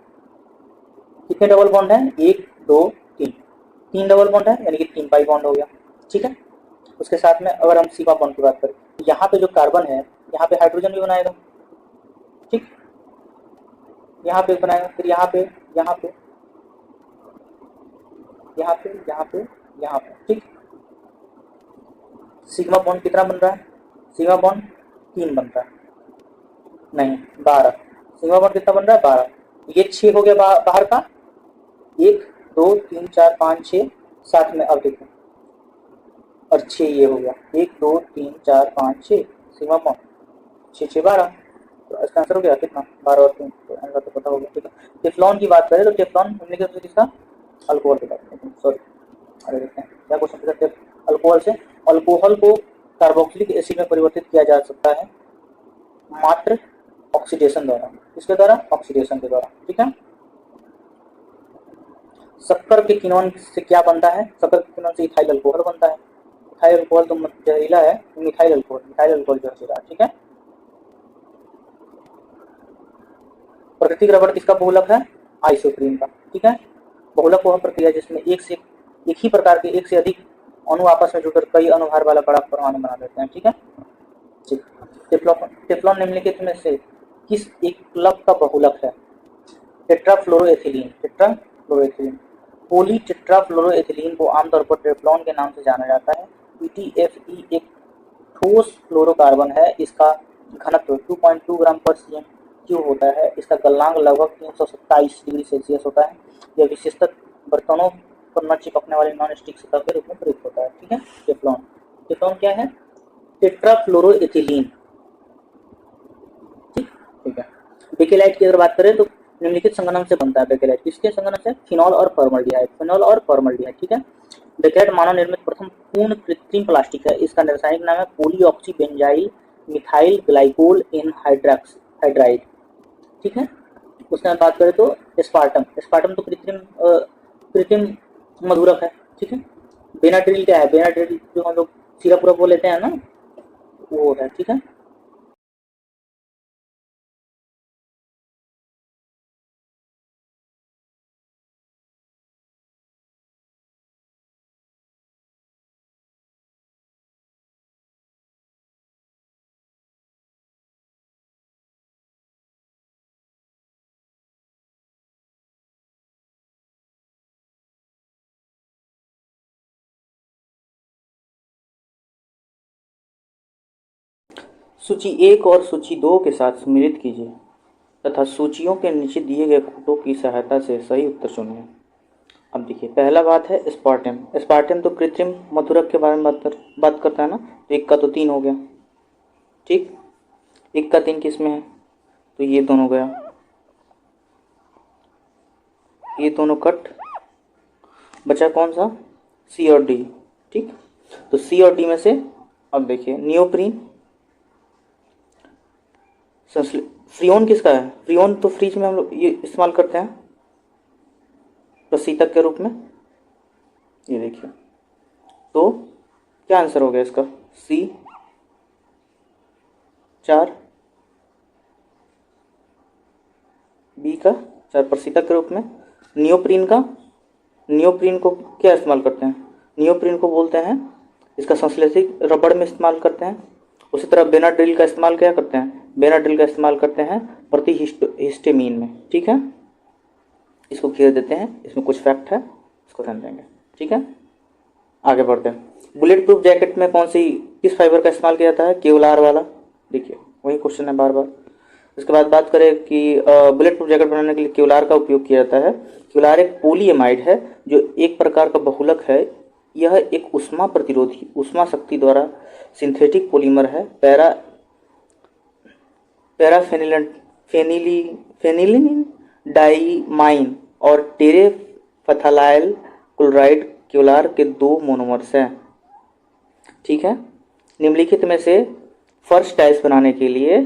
कितने डबल बॉन्ड है? 1 2 3। 3 डबल बॉन्ड है यानी कि 3 पाई बॉन्ड हो गया। ठीक है, उसके साथ में अगर हम सिग्मा बॉन्ड की बात करें, यहाँ पे जो कार्बन है यहाँ पे हाइड्रोजन भी बनाएगा। ठीक, यहाँ पे बनाएगा, फिर यहाँ पे, यहाँ पे, यहाँ पे, यहाँ पे, यहाँ पे। ठीक, सिग्मा बॉन्ड कितना बन रहा है? सिग्मा बॉन्ड 3 बन रहा है, नहीं 12। सिग्मा बॉन्ड कितना बन रहा है? 12। ये 6 हो गया बाहर का, 1 2 3 4 5 6, साथ में अब देखो और 6 ये हो गया, 1 2 3 4 5 6, सिग्मा बॉन्ड 6 6 12। तो इसका आंसर हो गया कितना? 12 और 3। तो आंसर तो पता हो गया। ठीक है, टेफ्लॉन की बात करें तो टेफ्लॉन हमने क्या किसका? अल्कोहल की बात करें, सॉरी। अरे देखते हैं क्या क्वेश्चन पूछा है। अल्कोहल से अल्कोहल को कार्बोक्सिलिक एसिड में परिवर्तित किया जा सकता है मात्र ऑक्सीडेशन द्वारा। किसके द्वारा? ऑक्सीडेशन के द्वारा। ठीक है, शक्कर के किनोन से क्या बनता है? शक्कर के किनोन से इथाइल अल्कोहल बनता है। इथाइल अल्कोहल तो जहरीला है, मिथाइल अल्कोहल जहरीला। ठीक है, प्राकृतिक रबड़ किसका बहुलक है? आइसोप्रीन का। ठीक है, बहुलक वह प्रक्रिया जिसमें एक ही प्रकार के एक से अधिक अणु आपस में जुड़कर कई अनुभार वाला बड़ा परमाणु बना देते हैं। ठीक है, ठीक। टेफ्लॉन निम्नलिखित में से किस एकलक का बहुलक है? टेट्राफ्लोरोएथिलीन। पॉली टेट्राफ्लोरोएथिलीन को आमतौर पर टेफ्लॉन के नाम से जाना जाता है। PTFE एक ठोस फ्लोरोकार्बन है। इसका घनत्व 2.2 ग्राम पर cm³ होता है। इसका गलनांक लगभग 327 डिग्री सेल्सियस होता है। यह विशेषतः बर्तनों पर न चिपकने वाली नॉन स्टिक सतह के रूप में प्रयुक्त होता है। ठीक है, टेफ्लॉन। टेफ्लॉन क्या है? टेट्राफ्लोरोएथिलीन। ठीक है, बेकेलाइट की अगर बात करें तो निम्नलिखित संघनन से बनता है बेकेलाइट। किसके संघनन से? फिनॉल और फॉर्मल्डिहाइड। ठीक है, बेकेलाइट मानव निर्मित प्रथम पूर्ण कृत्रिम प्लास्टिक है। इसका रासायनिक नाम है पॉलीऑक्सी बेंजाइल मिथाइल ग्लाइकोल एनहाइड्राइड। ठीक है, उसमें बात करें तो स्पार्टम तो कृत्रिम मधुरक है। ठीक है, बेनाड्रिल क्या है? बेनाड्रिल जो हम लोग सिरप वो लेते हैं ना, वो है। ठीक है, सूची 1 और सूची 2 के साथ सम्मिलित कीजिए तथा सूचियों के नीचे दिए गए खूंटों की सहायता से सही उत्तर चुनिए। अब देखिए, पहला बात है स्पार्टम। स्पार्टम तो कृत्रिम मधुरक के बारे में बात करता है ना, तो 1 का तो 3 हो गया। ठीक, 1 का 3 किस में है? तो ये दोनों गया, ये दोनों कट, बचा कौन सा? सी और डी। ठीक, तो सी और डी में से अब देखिए नियोप्रीन, फ्रियोन किसका है? फ्रियोन तो फ्रिज में हम लोग ये इस्तेमाल करते हैं प्रशीतक के रूप में। ये देखिए, तो क्या आंसर हो गया इसका? C 4, B का 4 प्रशीतक के रूप में। नियोप्रीन को क्या इस्तेमाल करते हैं? नियोप्रीन को बोलते हैं, इसका संश्लेषित रबड़ में इस्तेमाल करते हैं। उसी तरह बेनाड्रिल का इस्तेमाल क्या करते हैं? बेनाड्रिल का इस्तेमाल करते हैं प्रतिहिस्टेमीन में। ठीक है, इसको घेर देते हैं, इसमें कुछ फैक्ट है, इसको ध्यान देंगे। ठीक है, आगे बढ़ते हैं। बुलेट प्रूफ जैकेट में किस फाइबर का इस्तेमाल किया जाता है? केवलार वाला। देखिए वही क्वेश्चन है बार बार। इसके बाद बात करें कि बुलेट प्रूफ जैकेट बनाने के लिए केवलार का उपयोग किया जाता है। केवलार एक पॉलीएमाइड है जो एक प्रकार का बहुलक है। यह एक उष्मा प्रतिरोधी उष्मा शक्ति द्वारा सिंथेटिक पॉलीमर है। फेनिलीन डाइमाइन और टेरेफथालाइल क्लोराइड केवलार के 2 मोनोमर्स हैं। ठीक है, निम्नलिखित में से फर्श टाइल्स बनाने के लिए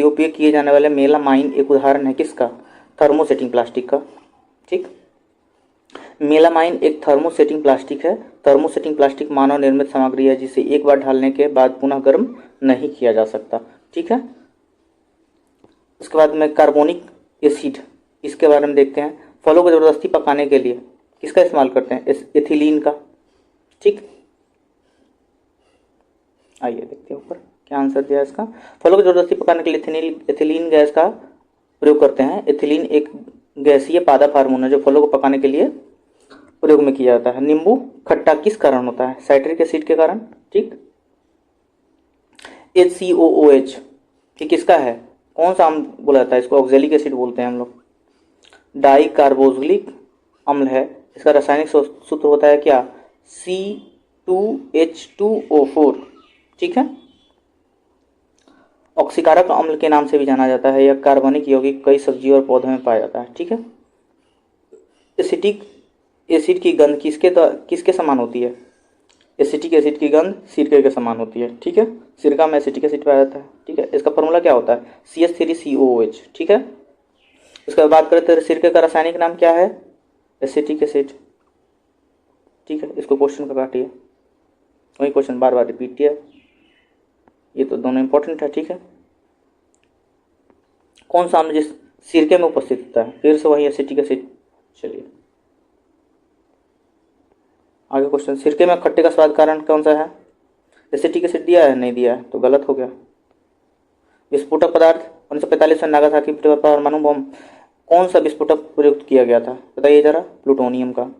उपयोग किए जाने वाले मेलामाइन एक उदाहरण है। किसका? थर्मोसेटिंग प्लास्टिक का, ठीक। मेलामाइन एक थर्मोसेटिंग प्लास्टिक है। थर्मोसेटिंग प्लास्टिक मानव निर्मित सामग्री है जिसे एक बार ढालने के बाद पुनः गर्म नहीं किया जा सकता, ठीक है। उसके बाद में कार्बोनिक एसिड, इसके बारे में देखते हैं। फलों को ज़बरदस्ती पकाने के लिए किसका इस्तेमाल करते हैं? एथिलीन का, ठीक। आइए देखते हैं ऊपर क्या आंसर दिया इसका। फलों को ज़बरदस्ती पकाने के लिए एथिलीन गैस का प्रयोग करते हैं। एथिलीन एक गैसीय पादप हार्मोन है जो फलों को पकाने के लिए प्रयोग में किया जाता है। नींबू खट्टा किस कारण होता है? साइट्रिक एसिड के कारण, ठीक। HCOOH ये किसका है? कौन सा अम्ल बोला जाता है इसको? ऑक्जेलिक एसिड बोलते हैं हम लोग। डाई कार्बोक्सिलिक अम्ल है। इसका रासायनिक सूत्र होता है क्या? C2H2O4, ठीक है। ऑक्सीकारक अम्ल के नाम से भी जाना जाता है। यह कार्बनिक यौगिक कई सब्जियों और पौधों में पाया जाता है, ठीक है। एसिटिक एसिड की गंध किसके समान होती है? एसिटिक एसिड की गंध सिरके के समान होती है, ठीक है। सिरका में एसिटिक एसिड पाया जाता है, ठीक है। इसका फॉर्मूला क्या होता है? CH3COOH, ठीक है। उसके बाद बात करें तो सिरके का रासायनिक नाम क्या है? एसिटिक एसिड, ठीक है। इसको क्वेश्चन का काटिए, वही क्वेश्चन बार बार रिपीट किया, ये तो दोनों इंपॉर्टेंट है, ठीक है। कौन सा अम्ल जिस सिरके में उपस्थित होता है? फिर से वही एसिटिक एसिड। चलिए आगे क्वेश्चन। सिरके में खट्टे का स्वाद कारण कौन सा है? एसिटिक एसिड दिया है, नहीं दिया है तो गलत हो गया। विस्फोटक पदार्थ 1945 में नागासाकी परमाणु बम, कौन सा विस्फोटक प्रयुक्त किया गया था? बताइए जरा। प्लूटोनियम का।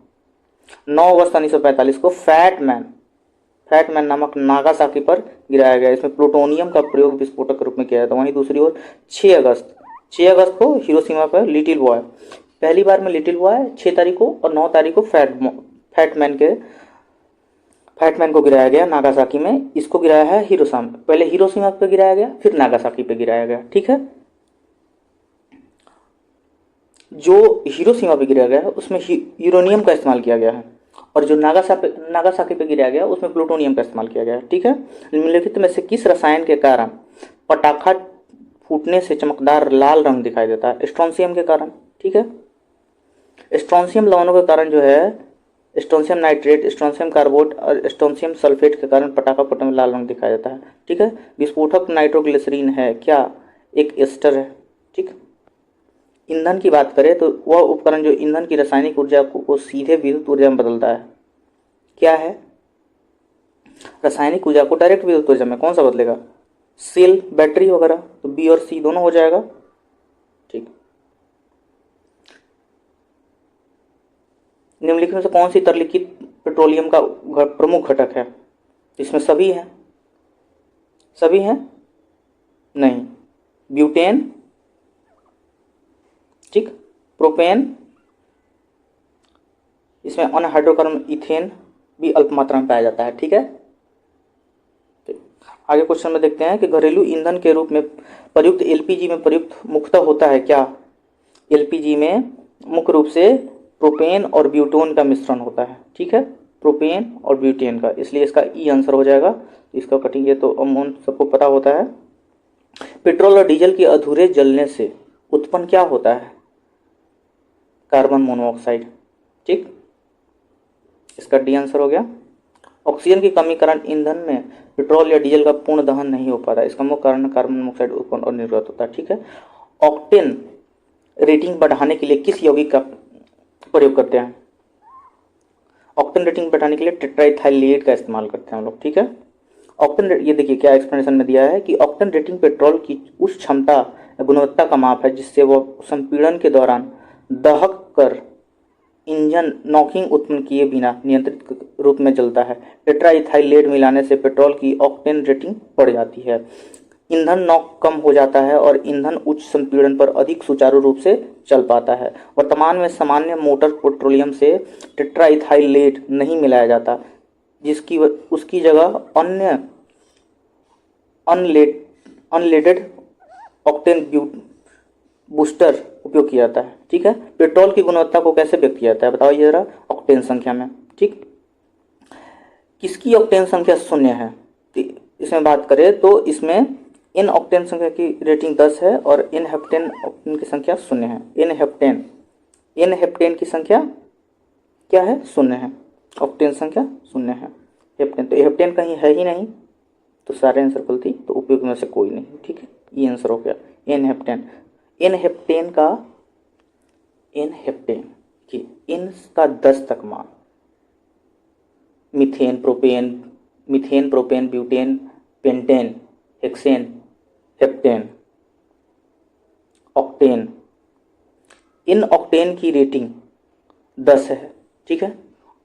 9 अगस्त 1945 को फैटमैन नामक नागासाकी पर गिराया गया। इसमें प्लूटोनियम का प्रयोग विस्फोटक के रूप में किया जाता है। वहीं दूसरी ओर 6 अगस्त को हिरोशिमा पर लिटिल बॉय, पहली बार में लिटिल बॉय 6 तारीख को और 9 तारीख को फैटमैन को गिराया गया नागासाकी में। इसको गिराया है हिरोशिमा, पहले हिरोशिमा पे गिराया गया फिर नागासाकी पे गिराया गया, ठीक है। जो हिरोशिमा पे गिराया गया है उसमें यूरेनियम का इस्तेमाल किया गया है और जो नागासाकी पे गिराया गया उसमें प्लूटोनियम का इस्तेमाल किया गया है, ठीक है। निम्नलिखित में से किस रसायन के कारण पटाखा फूटने से चमकदार लाल रंग दिखाई देता है? स्ट्रोंशियम के कारण, ठीक है। स्ट्रोंशियम लवणों के कारण जो है स्ट्रोंशियम नाइट्रेट, स्ट्रोंशियम कार्बोट और स्ट्रोंशियम सल्फेट के कारण पटाखा फटने में लाल रंग दिखाया जाता है, ठीक है। विस्फोटक नाइट्रोग्लिसरीन है क्या? एक एस्टर है, ठीक। ईंधन की बात करें तो वह उपकरण जो ईंधन की रासायनिक ऊर्जा को सीधे विद्युत ऊर्जा में बदलता है, क्या है? रासायनिक ऊर्जा को डायरेक्ट विद्युत ऊर्जा में कौन सा बदलेगा? सेल, बैटरी वगैरह। तो बी और सी दोनों हो जाएगा, ठीक। निम्नलिखित में से कौन सी तरलिखित पेट्रोलियम का प्रमुख घटक है? इसमें सभी हैं, नहीं। ब्यूटेन, ठीक। प्रोपेन, इसमें अनहाइड्रोकार्बन इथेन भी अल्प मात्रा में पाया जाता है, ठीक है। आगे क्वेश्चन में देखते हैं कि घरेलू ईंधन के रूप में प्रयुक्त एलपीजी में प्रयुक्त मुख्यतः होता है क्या? एलपीजी में मुख्य रूप से प्रोपेन और ब्यूटेन का मिश्रण होता है, ठीक है। प्रोपेन और ब्यूटेन का, इसलिए इसका ई आंसर हो जाएगा। इसका कटिंग तो अमाउंट सबको पता होता है। पेट्रोल और डीजल के अधूरे जलने से उत्पन्न क्या होता है? कार्बन मोनोऑक्साइड, ठीक। इसका डी आंसर हो गया। ऑक्सीजन की कमी कारण ईंधन में पेट्रोल या डीजल का पूर्ण दहन नहीं हो पाता। इसका मुख्य कारण कार्बन मोनोऑक्साइड उत्पन्न और निर्गत होता है, ठीक है। ऑक्टेन रेटिंग बढ़ाने के लिए किस यौगिक का प्रयोग करते हैं? ऑक्टेन रेटिंग बढ़ाने के लिए टेट्राइथाइलेट का इस्तेमाल करते हैं हम लोग, ठीक है। ऑक्टेन, ये देखिए क्या एक्सप्लेनेशन में दिया है कि ऑक्टेन रेटिंग पेट्रोल की उस क्षमता गुणवत्ता का माप है जिससे वह संपीड़न के दौरान दहक कर इंजन नॉकिंग उत्पन्न किए बिना नियंत्रित रूप में जलता है। टेट्राइथाइलेट मिलाने से पेट्रोल की ऑक्टेन रेटिंग बढ़ जाती है, ईंधन नॉक कम हो जाता है और ईंधन उच्च संपीड़न पर अधिक सुचारू रूप से चल पाता है। वर्तमान में सामान्य मोटर पेट्रोलियम से टेट्राइथाइलेट नहीं मिलाया जाता, जिसकी उसकी जगह अन्य अनलेडेड ऑक्टेन बूस्टर उपयोग किया जाता है, ठीक है। पेट्रोल की गुणवत्ता को कैसे व्यक्त किया जाता है बताइए जरा? ऑक्टेन संख्या में, ठीक। किसकी ऑक्टेन संख्या 0 है? इसमें बात करें तो इसमें इन ऑक्टेन संख्या की रेटिंग 10 है और इन हेप्टेन ऑक्टेन की संख्या 0 है। इन हेप्टेन की संख्या क्या है? 0 है। ऑक्टेन संख्या 0 है। हेप्टेन, तो हेप्टेन कहीं है ही नहीं, तो सारे आंसर गलती, तो उपयोग में से कोई नहीं। ठीक है, ये आंसर हो गया। इन हेप्टेन की इन का 10 तक मान, methane, propane, butane, pentane, hexane, heptane, octane. इन ऑक्टेन की रेटिंग 10 है। ठीक है,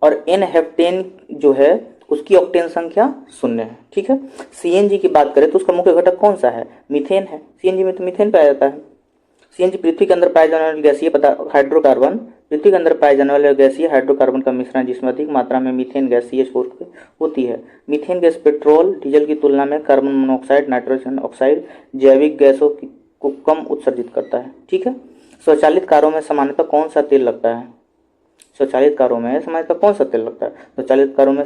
और इन हेप्टेन जो है उसकी ऑक्टेन संख्या 0 है। ठीक है, सीएनजी की बात करें तो उसका मुख्य घटक कौन सा है? मीथेन है। सीएनजी में तो मीथेन पाया जाता है। सीएनजी पृथ्वी के अंदर पाए जाने वाले गैसीय पदार्थ हाइड्रोकार्बन, पृथ्वी के अंदर पाए जाने वाले गैसीय हाइड्रोकार्बन का मिश्रण जिसमें अधिक मात्रा में मीथेन गैसीय छोर होती है। मीथेन गैस पेट्रोल, डीजल की तुलना में कार्बन मोनोऑक्साइड, नाइट्रोजन ऑक्साइड जैविक गैसों को कम उत्सर्जित करता है। ठीक है, स्वचालित कारों में सामान्यतः कौन सा तेल लगता है? स्वचालित कारों में सामान्यतः कौन सा तेल लगता है? स्वचालित कारों में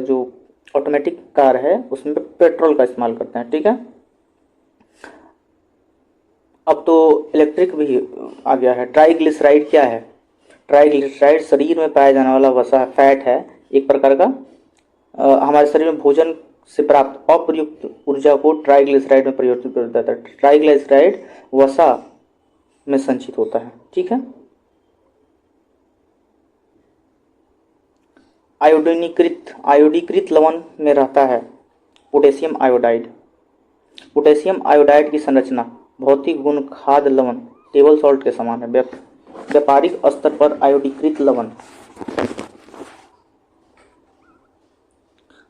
जो ऑटोमेटिक कार है उसमें पेट्रोल का इस्तेमाल करते हैं। ठीक है, अब तो इलेक्ट्रिक भी आ गया है। ट्राइग्लिसराइड क्या है? ट्राइग्लिसराइड शरीर में पाया जाने वाला वसा फैट है, एक प्रकार का। हमारे शरीर में भोजन से प्राप्त अप्रयुक्त ऊर्जा को ट्राइग्लिसराइड में परिवर्तित कर देता है। ट्राइग्लिसराइड वसा में संचित होता है। ठीक है, आयोडीकृत लवण में रहता है पोटेशियम आयोडाइड। पोटेशियम आयोडाइड की संरचना भौतिक गुण खाद्य लवण टेबल सॉल्ट के समान है। व्यापारिक स्तर पर आयोडीकृत लवण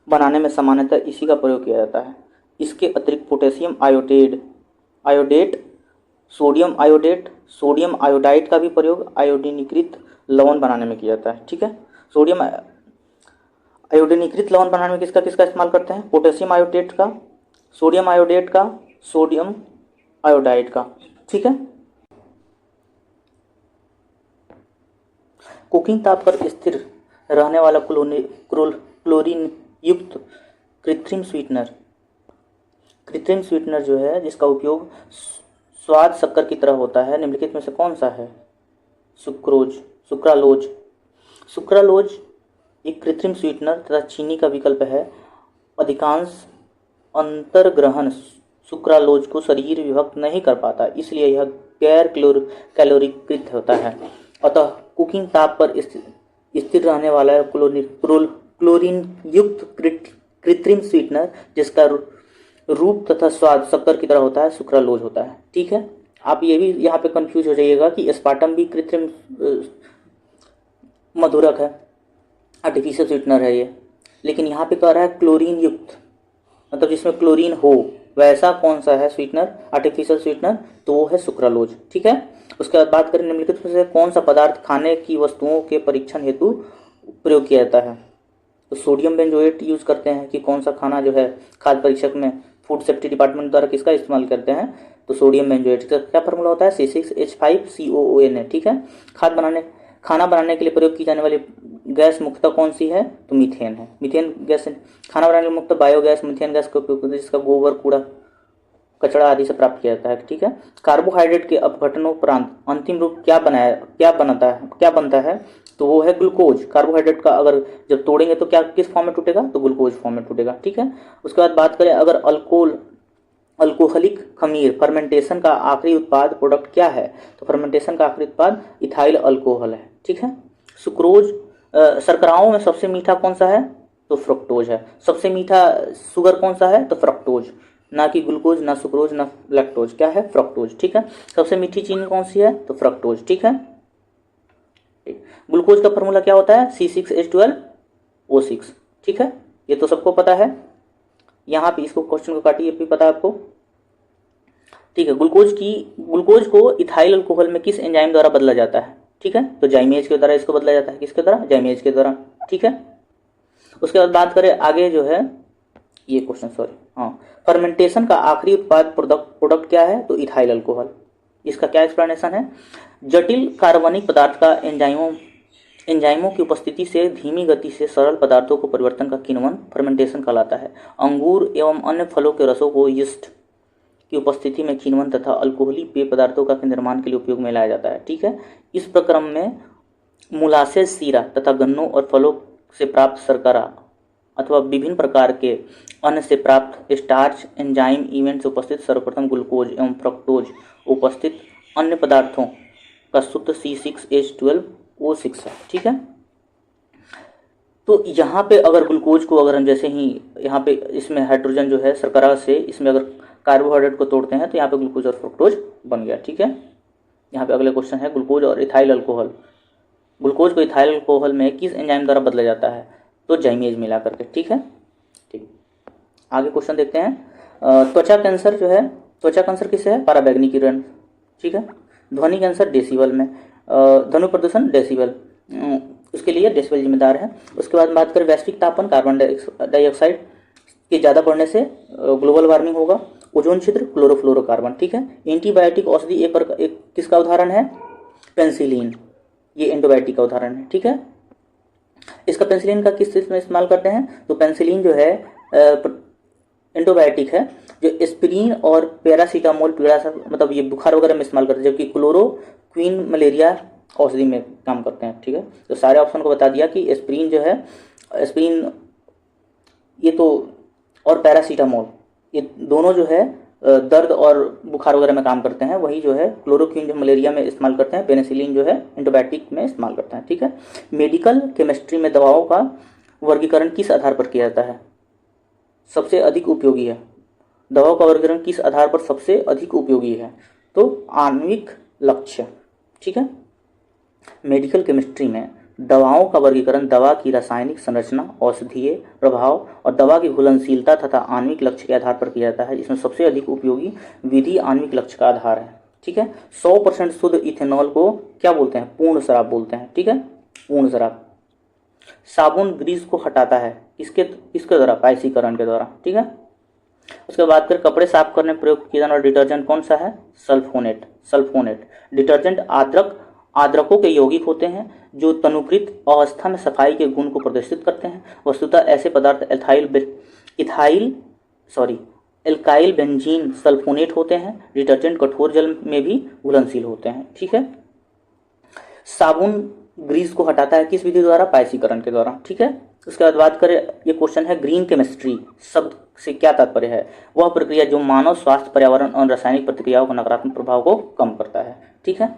बनाने में सामान्यतः इसी का प्रयोग किया जाता है। इसके अतिरिक्त पोटेशियम आयोडेट, सोडियम आयोडाइड का भी प्रयोग आयोडीनीकृत लवण बनाने में किया जाता है। ठीक है, सोडियम आयोडीनीकृत लवण बनाने में किसका इस्तेमाल करते हैं? पोटेशियम आयोडेट का, सोडियम आयोडेट का, सोडियम आयोडाइड का। ठीक है, कुकिंग ताप पर स्थिर रहने वाला क्लोरीन युक्त कृत्रिम स्वीटनर जो है जिसका उपयोग स्वाद शक्कर की तरह होता है, निम्नलिखित में से कौन सा है? सुक्रालोज एक कृत्रिम स्वीटनर तथा चीनी का विकल्प है। अधिकांश अंतर्ग्रहण सुक्रालोज को शरीर विभक्त नहीं कर पाता, इसलिए यह गैर कैलोरीकृत होता है। अतः कुकिंग ताप पर स्थिर रहने वाला क्लोरीन युक्त कृत्रिम स्वीटनर जिसका रूप तथा स्वाद शक्कर की तरह होता है सुक्रालोज होता है। ठीक है, आप ये भी यहाँ पे कंफ्यूज हो जाइएगा कि एस्पार्टम भी कृत्रिम मधुरक है, आर्टिफिशियल स्वीटनर है ये, लेकिन यहाँ पे कह रहा है क्लोरीन युक्त, मतलब जिसमें क्लोरीन हो, वैसा कौन सा है स्वीटनर, आर्टिफिशियल स्वीटनर? तो वो है सुक्रालोज। ठीक है, उसके बाद बात करें निम्नलिखित में से कौन सा पदार्थ खाने की वस्तुओं के परीक्षण हेतु प्रयोग किया जाता है? तो सोडियम बेंजोएट यूज करते हैं कि कौन सा खाना जो है खाद्य परीक्षक में फूड सेफ्टी डिपार्टमेंट द्वारा किसका इस्तेमाल करते हैं? तो सोडियम बेंजोएट का क्या फार्मूला होता है? C6H5COON। ठीक है, खाना बनाने के लिए प्रयोग की जाने वाली गैस मुख्यतः कौन सी है? तो मीथेन है। मीथेन गैस खाना बनाने के लिए मुख्यतः बायोगैस मीथेन गैस का उपयोग करते हैं, जिसका गोबर, कूड़ा, कचरा आदि से प्राप्त किया जाता है। ठीक है, कार्बोहाइड्रेट के अपघटनोपरांत अंतिम रूप क्या बनता है? तो वो है ग्लूकोज। कार्बोहाइड्रेट का अगर जब तोड़ेंगे तो क्या किस फॉर्म में टूटेगा? तो ग्लूकोज फॉर्म में टूटेगा। ठीक है, उसके बाद बात करें अगर अल्कोहलिक खमीर फर्मेंटेशन का आखिरी उत्पाद प्रोडक्ट क्या है? तो फर्मेंटेशन का आखिरी उत्पाद इथाइल अल्कोहल है। ठीक है, सुक्रोज शर्कराओं में सबसे मीठा कौन सा है? तो फ्रक्टोज है। सबसे मीठा शुगर कौन सा है? तो फ्रक्टोज, ना कि ग्लूकोज, ना सुक्रोज, ना लैक्टोज, क्या है? फ्रक्टोज। ठीक है, सबसे मीठी चीनी कौन सी है? तो फ्रक्टोज। ठीक है, ग्लूकोज का फॉर्मूला क्या होता है? C6H12O6। ठीक है, ये तो सबको पता है। यहाँ पे इसको क्वेश्चन को काटिए, भी पता है आपको। ठीक है, ग्लूकोज को इथाइल अल्कोहल में किस एंजाइम द्वारा बदला जाता है? ठीक है, तो जाइमेज के द्वारा इसको बदला जाता है। किसके द्वारा? जाइमेज के द्वारा। ठीक है, उसके बाद बात करें आगे जो है ये क्वेश्चन, फर्मेंटेशन का आखिरी उत्पाद प्रोडक्ट क्या है? तो इथाइल अल्कोहल। इसका क्या एक्सप्लेनेशन है? जटिल कार्बनिक पदार्थ का एंजाइमों की उपस्थिति से धीमी गति से सरल पदार्थों को परिवर्तन का किण्वन फर्मेंटेशन कहलाता है। अंगूर एवं अन्य फलों के रसों को यीस्ट की उपस्थिति में किण्वन तथा अल्कोहली पेय पदार्थों का निर्माण के लिए उपयोग में लाया जाता है। ठीक है, इस प्रक्रम में मुलासेस, शीरा तथा गन्नों और फलों से प्राप्त शर्करा अथवा विभिन्न प्रकार के अन्न से प्राप्त स्टार्च एंजाइम इवेंट से उपस्थित सर्वप्रथम ग्लूकोज एवं फ्रक्टोज उपस्थित अन्य पदार्थों का शुद्ध C6H12O6 है। ठीक है, तो यहाँ पे अगर ग्लूकोज को अगर हम जैसे ही यहाँ पे इसमें हाइड्रोजन जो है शर्करा से इसमें अगर कार्बोहाइड्रेट को तोड़ते हैं तो यहाँ पे ग्लूकोज और फ्रक्टोज बन गया। ठीक है, यहाँ पे अगले क्वेश्चन है ग्लूकोज और इथाइल अल्कोहल। ग्लूकोज को इथाइल अल्कोहल में किस एंजाइम द्वारा बदला जाता है? तो जाइमेज मिला करके। ठीक है, ठीक, आगे क्वेश्चन देखते हैं। त्वचा कैंसर जो है, त्वचा कैंसर किससे है? पराबैंगनी किरण। ठीक है, ध्वनि कैंसर डेसिबल में, ध्वनि प्रदूषण डेसिबल, उसके लिए डेसिबल जिम्मेदार है। उसके बाद बात करें वैश्विक तापमान, कार्बन डाइऑक्साइड के ज़्यादा बढ़ने से ग्लोबल वार्मिंग होगा। ओजोन छिद्र, क्लोरोफ्लोरोकार्बन। ठीक है, एंटीबायोटिक औषधि एक किसका उदाहरण है? पेंसिलिन, ये एंटीबायोटिक का उदाहरण है। ठीक है, इसका पेंसिलिन का किस चीज़ में इस्तेमाल करते हैं? तो पेंसिलिन जो है एंटीबायोटिक है जो एस्पिरिन और पैरासीटामोल पीड़ा सा मतलब ये बुखार वगैरह में इस्तेमाल करते हैं, जबकि क्लोरोक्विन मलेरिया औषधि में काम करते हैं। ठीक है, तो सारे ऑप्शन को बता दिया कि एस्पिरिन जो है, एस्पिरिन ये तो, और पैरासीटामोल ये दोनों जो है दर्द और बुखार वगैरह में काम करते हैं। वही जो है क्लोरोक्विन जो मलेरिया में इस्तेमाल करते हैं, पेनिसिलिन जो है एंटीबायोटिक में इस्तेमाल करते हैं। ठीक है, मेडिकल केमिस्ट्री में दवाओं का वर्गीकरण किस आधार पर किया जाता है? सबसे अधिक उपयोगी है। दवाओं का वर्गीकरण किस आधार पर सबसे अधिक उपयोगी है? तो आणविक लक्ष्य। ठीक है, मेडिकल केमिस्ट्री में दवाओं का वर्गीकरण दवा की रासायनिक संरचना, औषधीय प्रभाव और दवा की घुलनशीलता तथा आणविक लक्ष्य के आधार पर किया जाता है, जिसमें सबसे अधिक उपयोगी विधि आणविक लक्ष्य का आधार है। ठीक है, 100% शुद्ध इथेनॉल को क्या बोलते हैं? पूर्ण शराब बोलते हैं। ठीक है, पूर्ण शराब। साबुन ग्रीस को हटाता है किसके द्वारा? पाइसीकरण के द्वारा। ठीक है, उसके बाद फिर कपड़े साफ करने में प्रयोग किया जाने वाला डिटर्जेंट कौन सा है? सल्फोनेट। डिटर्जेंट आद्रकों के यौगिक होते हैं जो तनुकृत अवस्था में सफाई के गुण को प्रदर्शित करते हैं। वस्तुतः ऐसे पदार्थ एल्काइल बेंजीन सल्फोनेट होते हैं। डिटर्जेंट कठोर जल में भी घुलनशील होते हैं। ठीक है, साबुन ग्रीस को हटाता है किस विधि द्वारा? पाइसीकरण के द्वारा। ठीक है, उसके बाद बात करें, ये क्वेश्चन है ग्रीन केमिस्ट्री शब्द से क्या तात्पर्य है? वह प्रक्रिया जो मानव स्वास्थ्य, पर्यावरण और रासायनिक प्रतिक्रियाओं के नकारात्मक प्रभाव को कम करता है। ठीक है,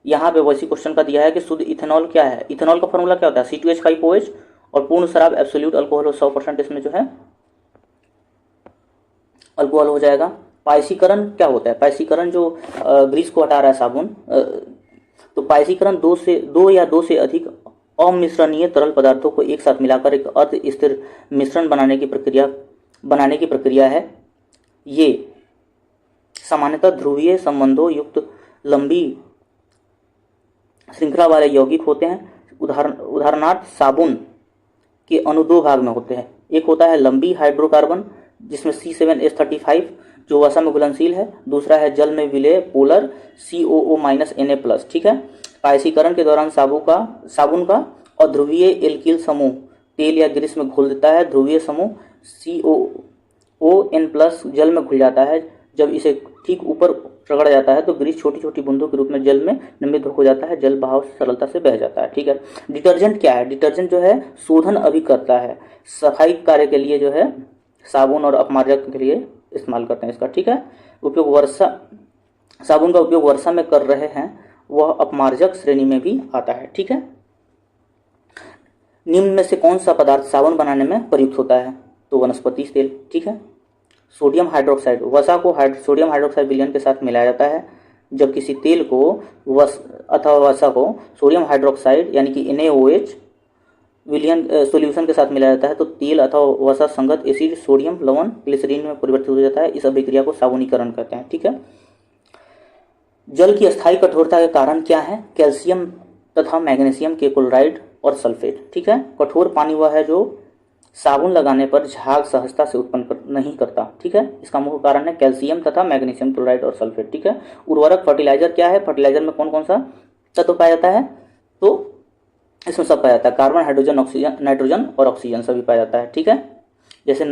यहाँ पे वैसी क्वेश्चन का दिया है कि शुद्ध इथेनॉल क्या है? इथेनॉल का फॉर्मूला क्या होता है? C2H5OH, और पूर्ण शराब एब्सोल्यूट अल्कोहल हो 100% इसमें जो है अल्कोहल हो जाएगा। पाइसीकरण क्या होता है? पाइसीकरण जो ग्रीस को हटा रहा है साबुन, तो पाइसीकरण दो या दो से अधिक अमिश्रणीय तरल पदार्थों को एक साथ मिलाकर एक अर्ध स्थिर मिश्रण बनाने की प्रक्रिया है। ये सामान्यतः ध्रुवीय संबंधों युक्त लंबी श्रृंखला वाले यौगिक होते हैं। उदाहरणार्थ साबुन के अणु दो भाग में होते हैं। एक होता है लंबी हाइड्रोकार्बन जिसमें C7H35 जो वसा में घुलनशील है। दूसरा है जल में विलेय पोलर COO-Na+। ठीक है, पाइसीकरण के दौरान साबुन का अध्रुवीय एल्किल समूह तेल या ग्रीस में घुल देता है। ध्रुवीय समूह COON+ जल में घुल जाता है। जब इसे ठीक ऊपर रगड़ा जाता है तो ग्रीस छोटी छोटी बूंदों के रूप में जल में नमित हो जाता है। जल बहाव से सरलता से बह जाता है। ठीक है, डिटर्जेंट क्या है? डिटर्जेंट जो है शोधन अभिकर्ता है। सफाई कार्य के लिए जो है साबुन और अपमार्जक के लिए इस्तेमाल करते हैं इसका। ठीक है, साबुन का उपयोग वर्षा में कर रहे हैं, वह अपमार्जक श्रेणी में भी आता है। ठीक है, निम्न में से कौन सा पदार्थ साबुन बनाने में प्रयुक्त होता है? तो वनस्पति तेल। ठीक है, सोडियम हाइड्रोक्साइड, वसा को सोडियम हाइड्रोक्साइड विलयन के साथ मिलाया जाता है। जब किसी तेल को अथवा वसा को सोडियम हाइड्रोक्साइड यानी कि NaOH विलयन सॉल्यूशन के साथ मिलाया जाता है तो तेल अथवा वसा संगत एसिड सोडियम लवण ग्लिसरीन में परिवर्तित हो जाता है। इस अभिक्रिया को साबुनीकरण कहते हैं। ठीक है, जल की अस्थायी कठोरता के कारण क्या है? कैल्शियम तथा मैग्नीशियम के क्लोराइड और सल्फेट। ठीक है, कठोर पानी वह है जो साबुन लगाने पर झाग सहजता से उत्पन्न नहीं करता। ठीक है, इसका मुख्य कारण है कैल्शियम तथा मैग्नीशियम क्लोराइड और सल्फेट। ठीक है, उर्वरक फर्टिलाइजर क्या है? फर्टिलाइजर में कौन कौन सा तत्व पाया जाता है? तो इसमें सब पाया जाता है, कार्बन, हाइड्रोजन, ऑक्सीजन, नाइट्रोजन और ऑक्सीजन सभी पाया जाता है। ठीक है, जैसे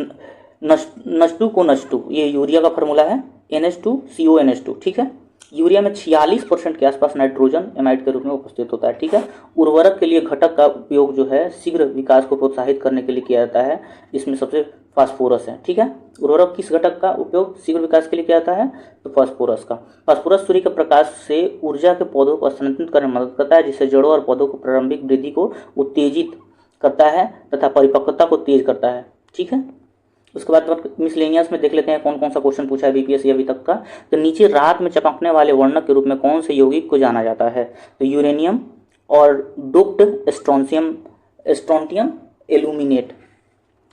NH2 को NH2, ये यूरिया का फार्मूला है, NH2CONH2, ठीक है। यूरिया में 46% के आसपास नाइट्रोजन एमाइड के रूप में उपस्थित होता है, ठीक है। उर्वरक के लिए घटक का उपयोग जो है शीघ्र विकास को प्रोत्साहित करने के लिए किया जाता है, इसमें सबसे फास्फोरस है, ठीक है। उर्वरक किस घटक का उपयोग शीघ्र विकास के लिए किया जाता है, तो फास्फोरस का। फास्फोरस सूर्य के प्रकाश से ऊर्जा के पौधों को स्थानांतरित करने में मदद करता है, जिससे जड़ों और पौधों को प्रारंभिक वृद्धि को उत्तेजित करता है तथा परिपक्वता को तेज करता है, ठीक है। उसके बाद मिसलेनियस में देख लेते हैं कौन कौन सा क्वेश्चन पूछा है बीपीएससी अभी तक का। तो नीचे रात में चमकने वाले वर्णक के रूप में कौन से यौगिक को जाना जाता है, तो यूरेनियम और डोप्ड स्ट्रोंटियम एल्यूमिनेट।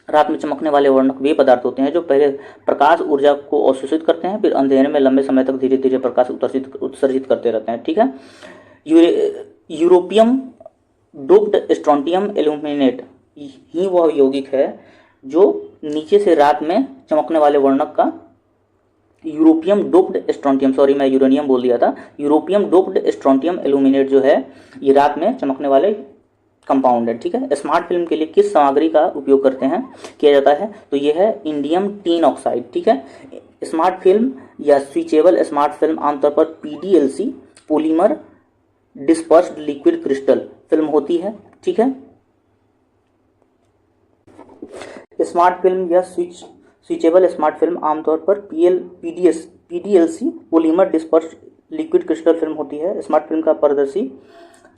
रात में चमकने वाले वर्णक वे पदार्थ होते हैं जो पहले प्रकाश ऊर्जा को अवशोषित करते हैं, फिर अंधेरे में लंबे समय तक धीरे धीरे प्रकाश उत्सर्जित करते रहते हैं, ठीक है। यूरोपियम डोप्ड स्ट्रोंटियम एल्यूमिनेट ही वह यौगिक है जो नीचे से रात में चमकने वाले वर्णक का, यूरोपियम डोप्ड स्ट्रोंटियम, सॉरी मैं यूरेनियम बोल दिया था, यूरोपियम डोप्ड स्ट्रोंटियम एल्यूमिनेट जो है ये रात में चमकने वाले कंपाउंड है, ठीक है। स्मार्ट फिल्म के लिए किस सामग्री का उपयोग किया जाता है, तो ये है इंडियम टिन ऑक्साइड, ठीक है। स्मार्ट फिल्म या स्विचेबल स्मार्ट फिल्म आमतौर पर PDLC polymer dispersed liquid crystal film होती है, ठीक है। स्मार्ट फिल्म या स्विचेबल स्मार्ट फिल्म आमतौर पर PDLC polymer dispersed liquid crystal film होती है। स्मार्ट फिल्म का पारदर्शी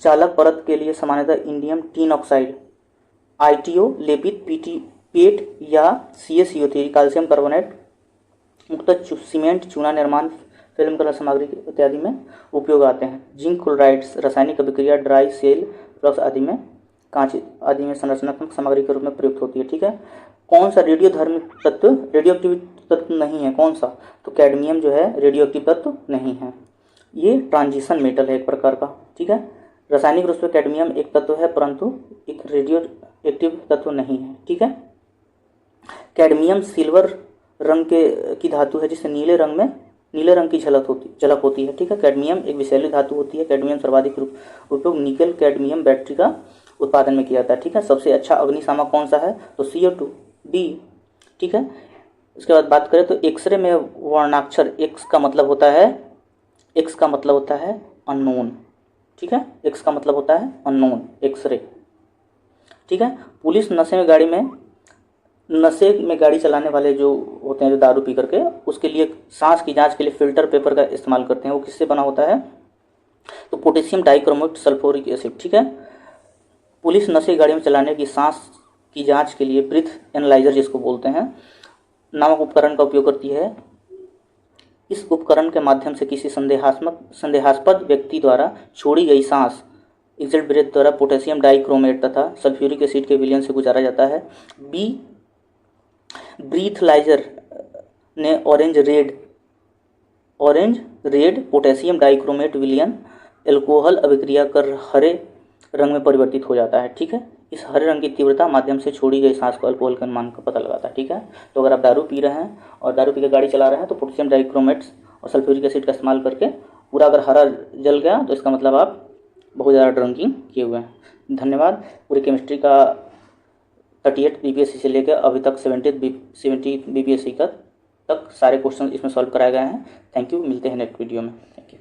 चालक परत के लिए सामान्यतः इंडियम टिन ऑक्साइड, ITO लेपित पेट या CaCO3 कैल्शियम कार्बोनेट मुक्त सीमेंट चूना निर्माण फिल्म कलर सामग्री इत्यादि में उपयोग आते हैं। जिंक क्लोराइड्स रासायनिक अभिक्रिया ड्राई सेल प्लस आदि में कांच आदि में संरचनात्मक सामग्री के रूप में प्रयुक्त होती है, ठीक है। कौन सा रेडियोधर्मी तत्व रेडियोएक्टिव तत्व नहीं है, कौन सा, तो कैडमियम जो है रेडियोएक्टिव तत्व नहीं है, ये ट्रांजिशन मेटल है एक प्रकार का, ठीक है। रासायनिक रूप से कैडमियम एक तत्व है परंतु एक रेडियोएक्टिव तत्व नहीं है, ठीक है। कैडमियम सिल्वर रंग की धातु है जिससे नीले रंग की झलक होती है, ठीक है। कैडमियम एक विषैली धातु होती है। कैडमियम सर्वाधिक उपयोग निकल कैडमियम बैटरी का उत्पादन में किया जाता है, ठीक है। सबसे अच्छा अग्निशामक कौन सा है, तो CO2D, ठीक है। उसके बाद बात करें तो एक्सरे में वर्णाक्षर X का मतलब होता है अननोन, ठीक है। X का मतलब होता है अननोन, एक्सरे, ठीक है। पुलिस नशे में गाड़ी चलाने वाले जो होते हैं, जो दारू पी करके, उसके लिए सांस की जांच के लिए फिल्टर पेपर का इस्तेमाल करते हैं। वो किससे बना होता है, तो पोटेशियम डाइक्रोमेट सल्फ्यूरिक एसिड, ठीक है। पुलिस नशे गाड़ी में चलाने की सांस की जांच के लिए ब्रीथ एनालाइजर जिसको बोलते हैं नामक उपकरण का उपयोग करती है। इस उपकरण के माध्यम से किसी संदेहास्पद व्यक्ति द्वारा छोड़ी गई सांस एक्सेल ब्रेथ द्वारा पोटेशियम डाइक्रोमेट तथा सल्फ्यूरिक एसिड के विलयन से गुजारा जाता है। ब्रीथलाइजर ने ऑरेंज रेड पोटेशियम डाइक्रोमेट विलयन एल्कोहल अभिक्रिया कर हरे रंग में परिवर्तित हो जाता है, ठीक है। इस हरे रंग की तीव्रता माध्यम से छोड़ी गई सांस को अल्कोहल के अनुमान का पता लगाता है, ठीक है। तो अगर आप दारू पी रहे हैं और दारू पी के गाड़ी चला रहे हैं तो पोटेशियम डाइक्रोमेट्स और सल्फ्यूरिक एसिड का इस्तेमाल करके पूरा अगर हरा जल गया तो इसका मतलब आप बहुत ज़्यादा ड्रिंकिंग किए हुए हैं। धन्यवाद। पूरी केमिस्ट्री का 38 BPSC से लेकर अभी तक 70 BPSC तक सारे क्वेश्चन इसमें सॉल्व कराए गए हैं। थैंक यू, मिलते हैं नेक्स्ट वीडियो में। Thank you.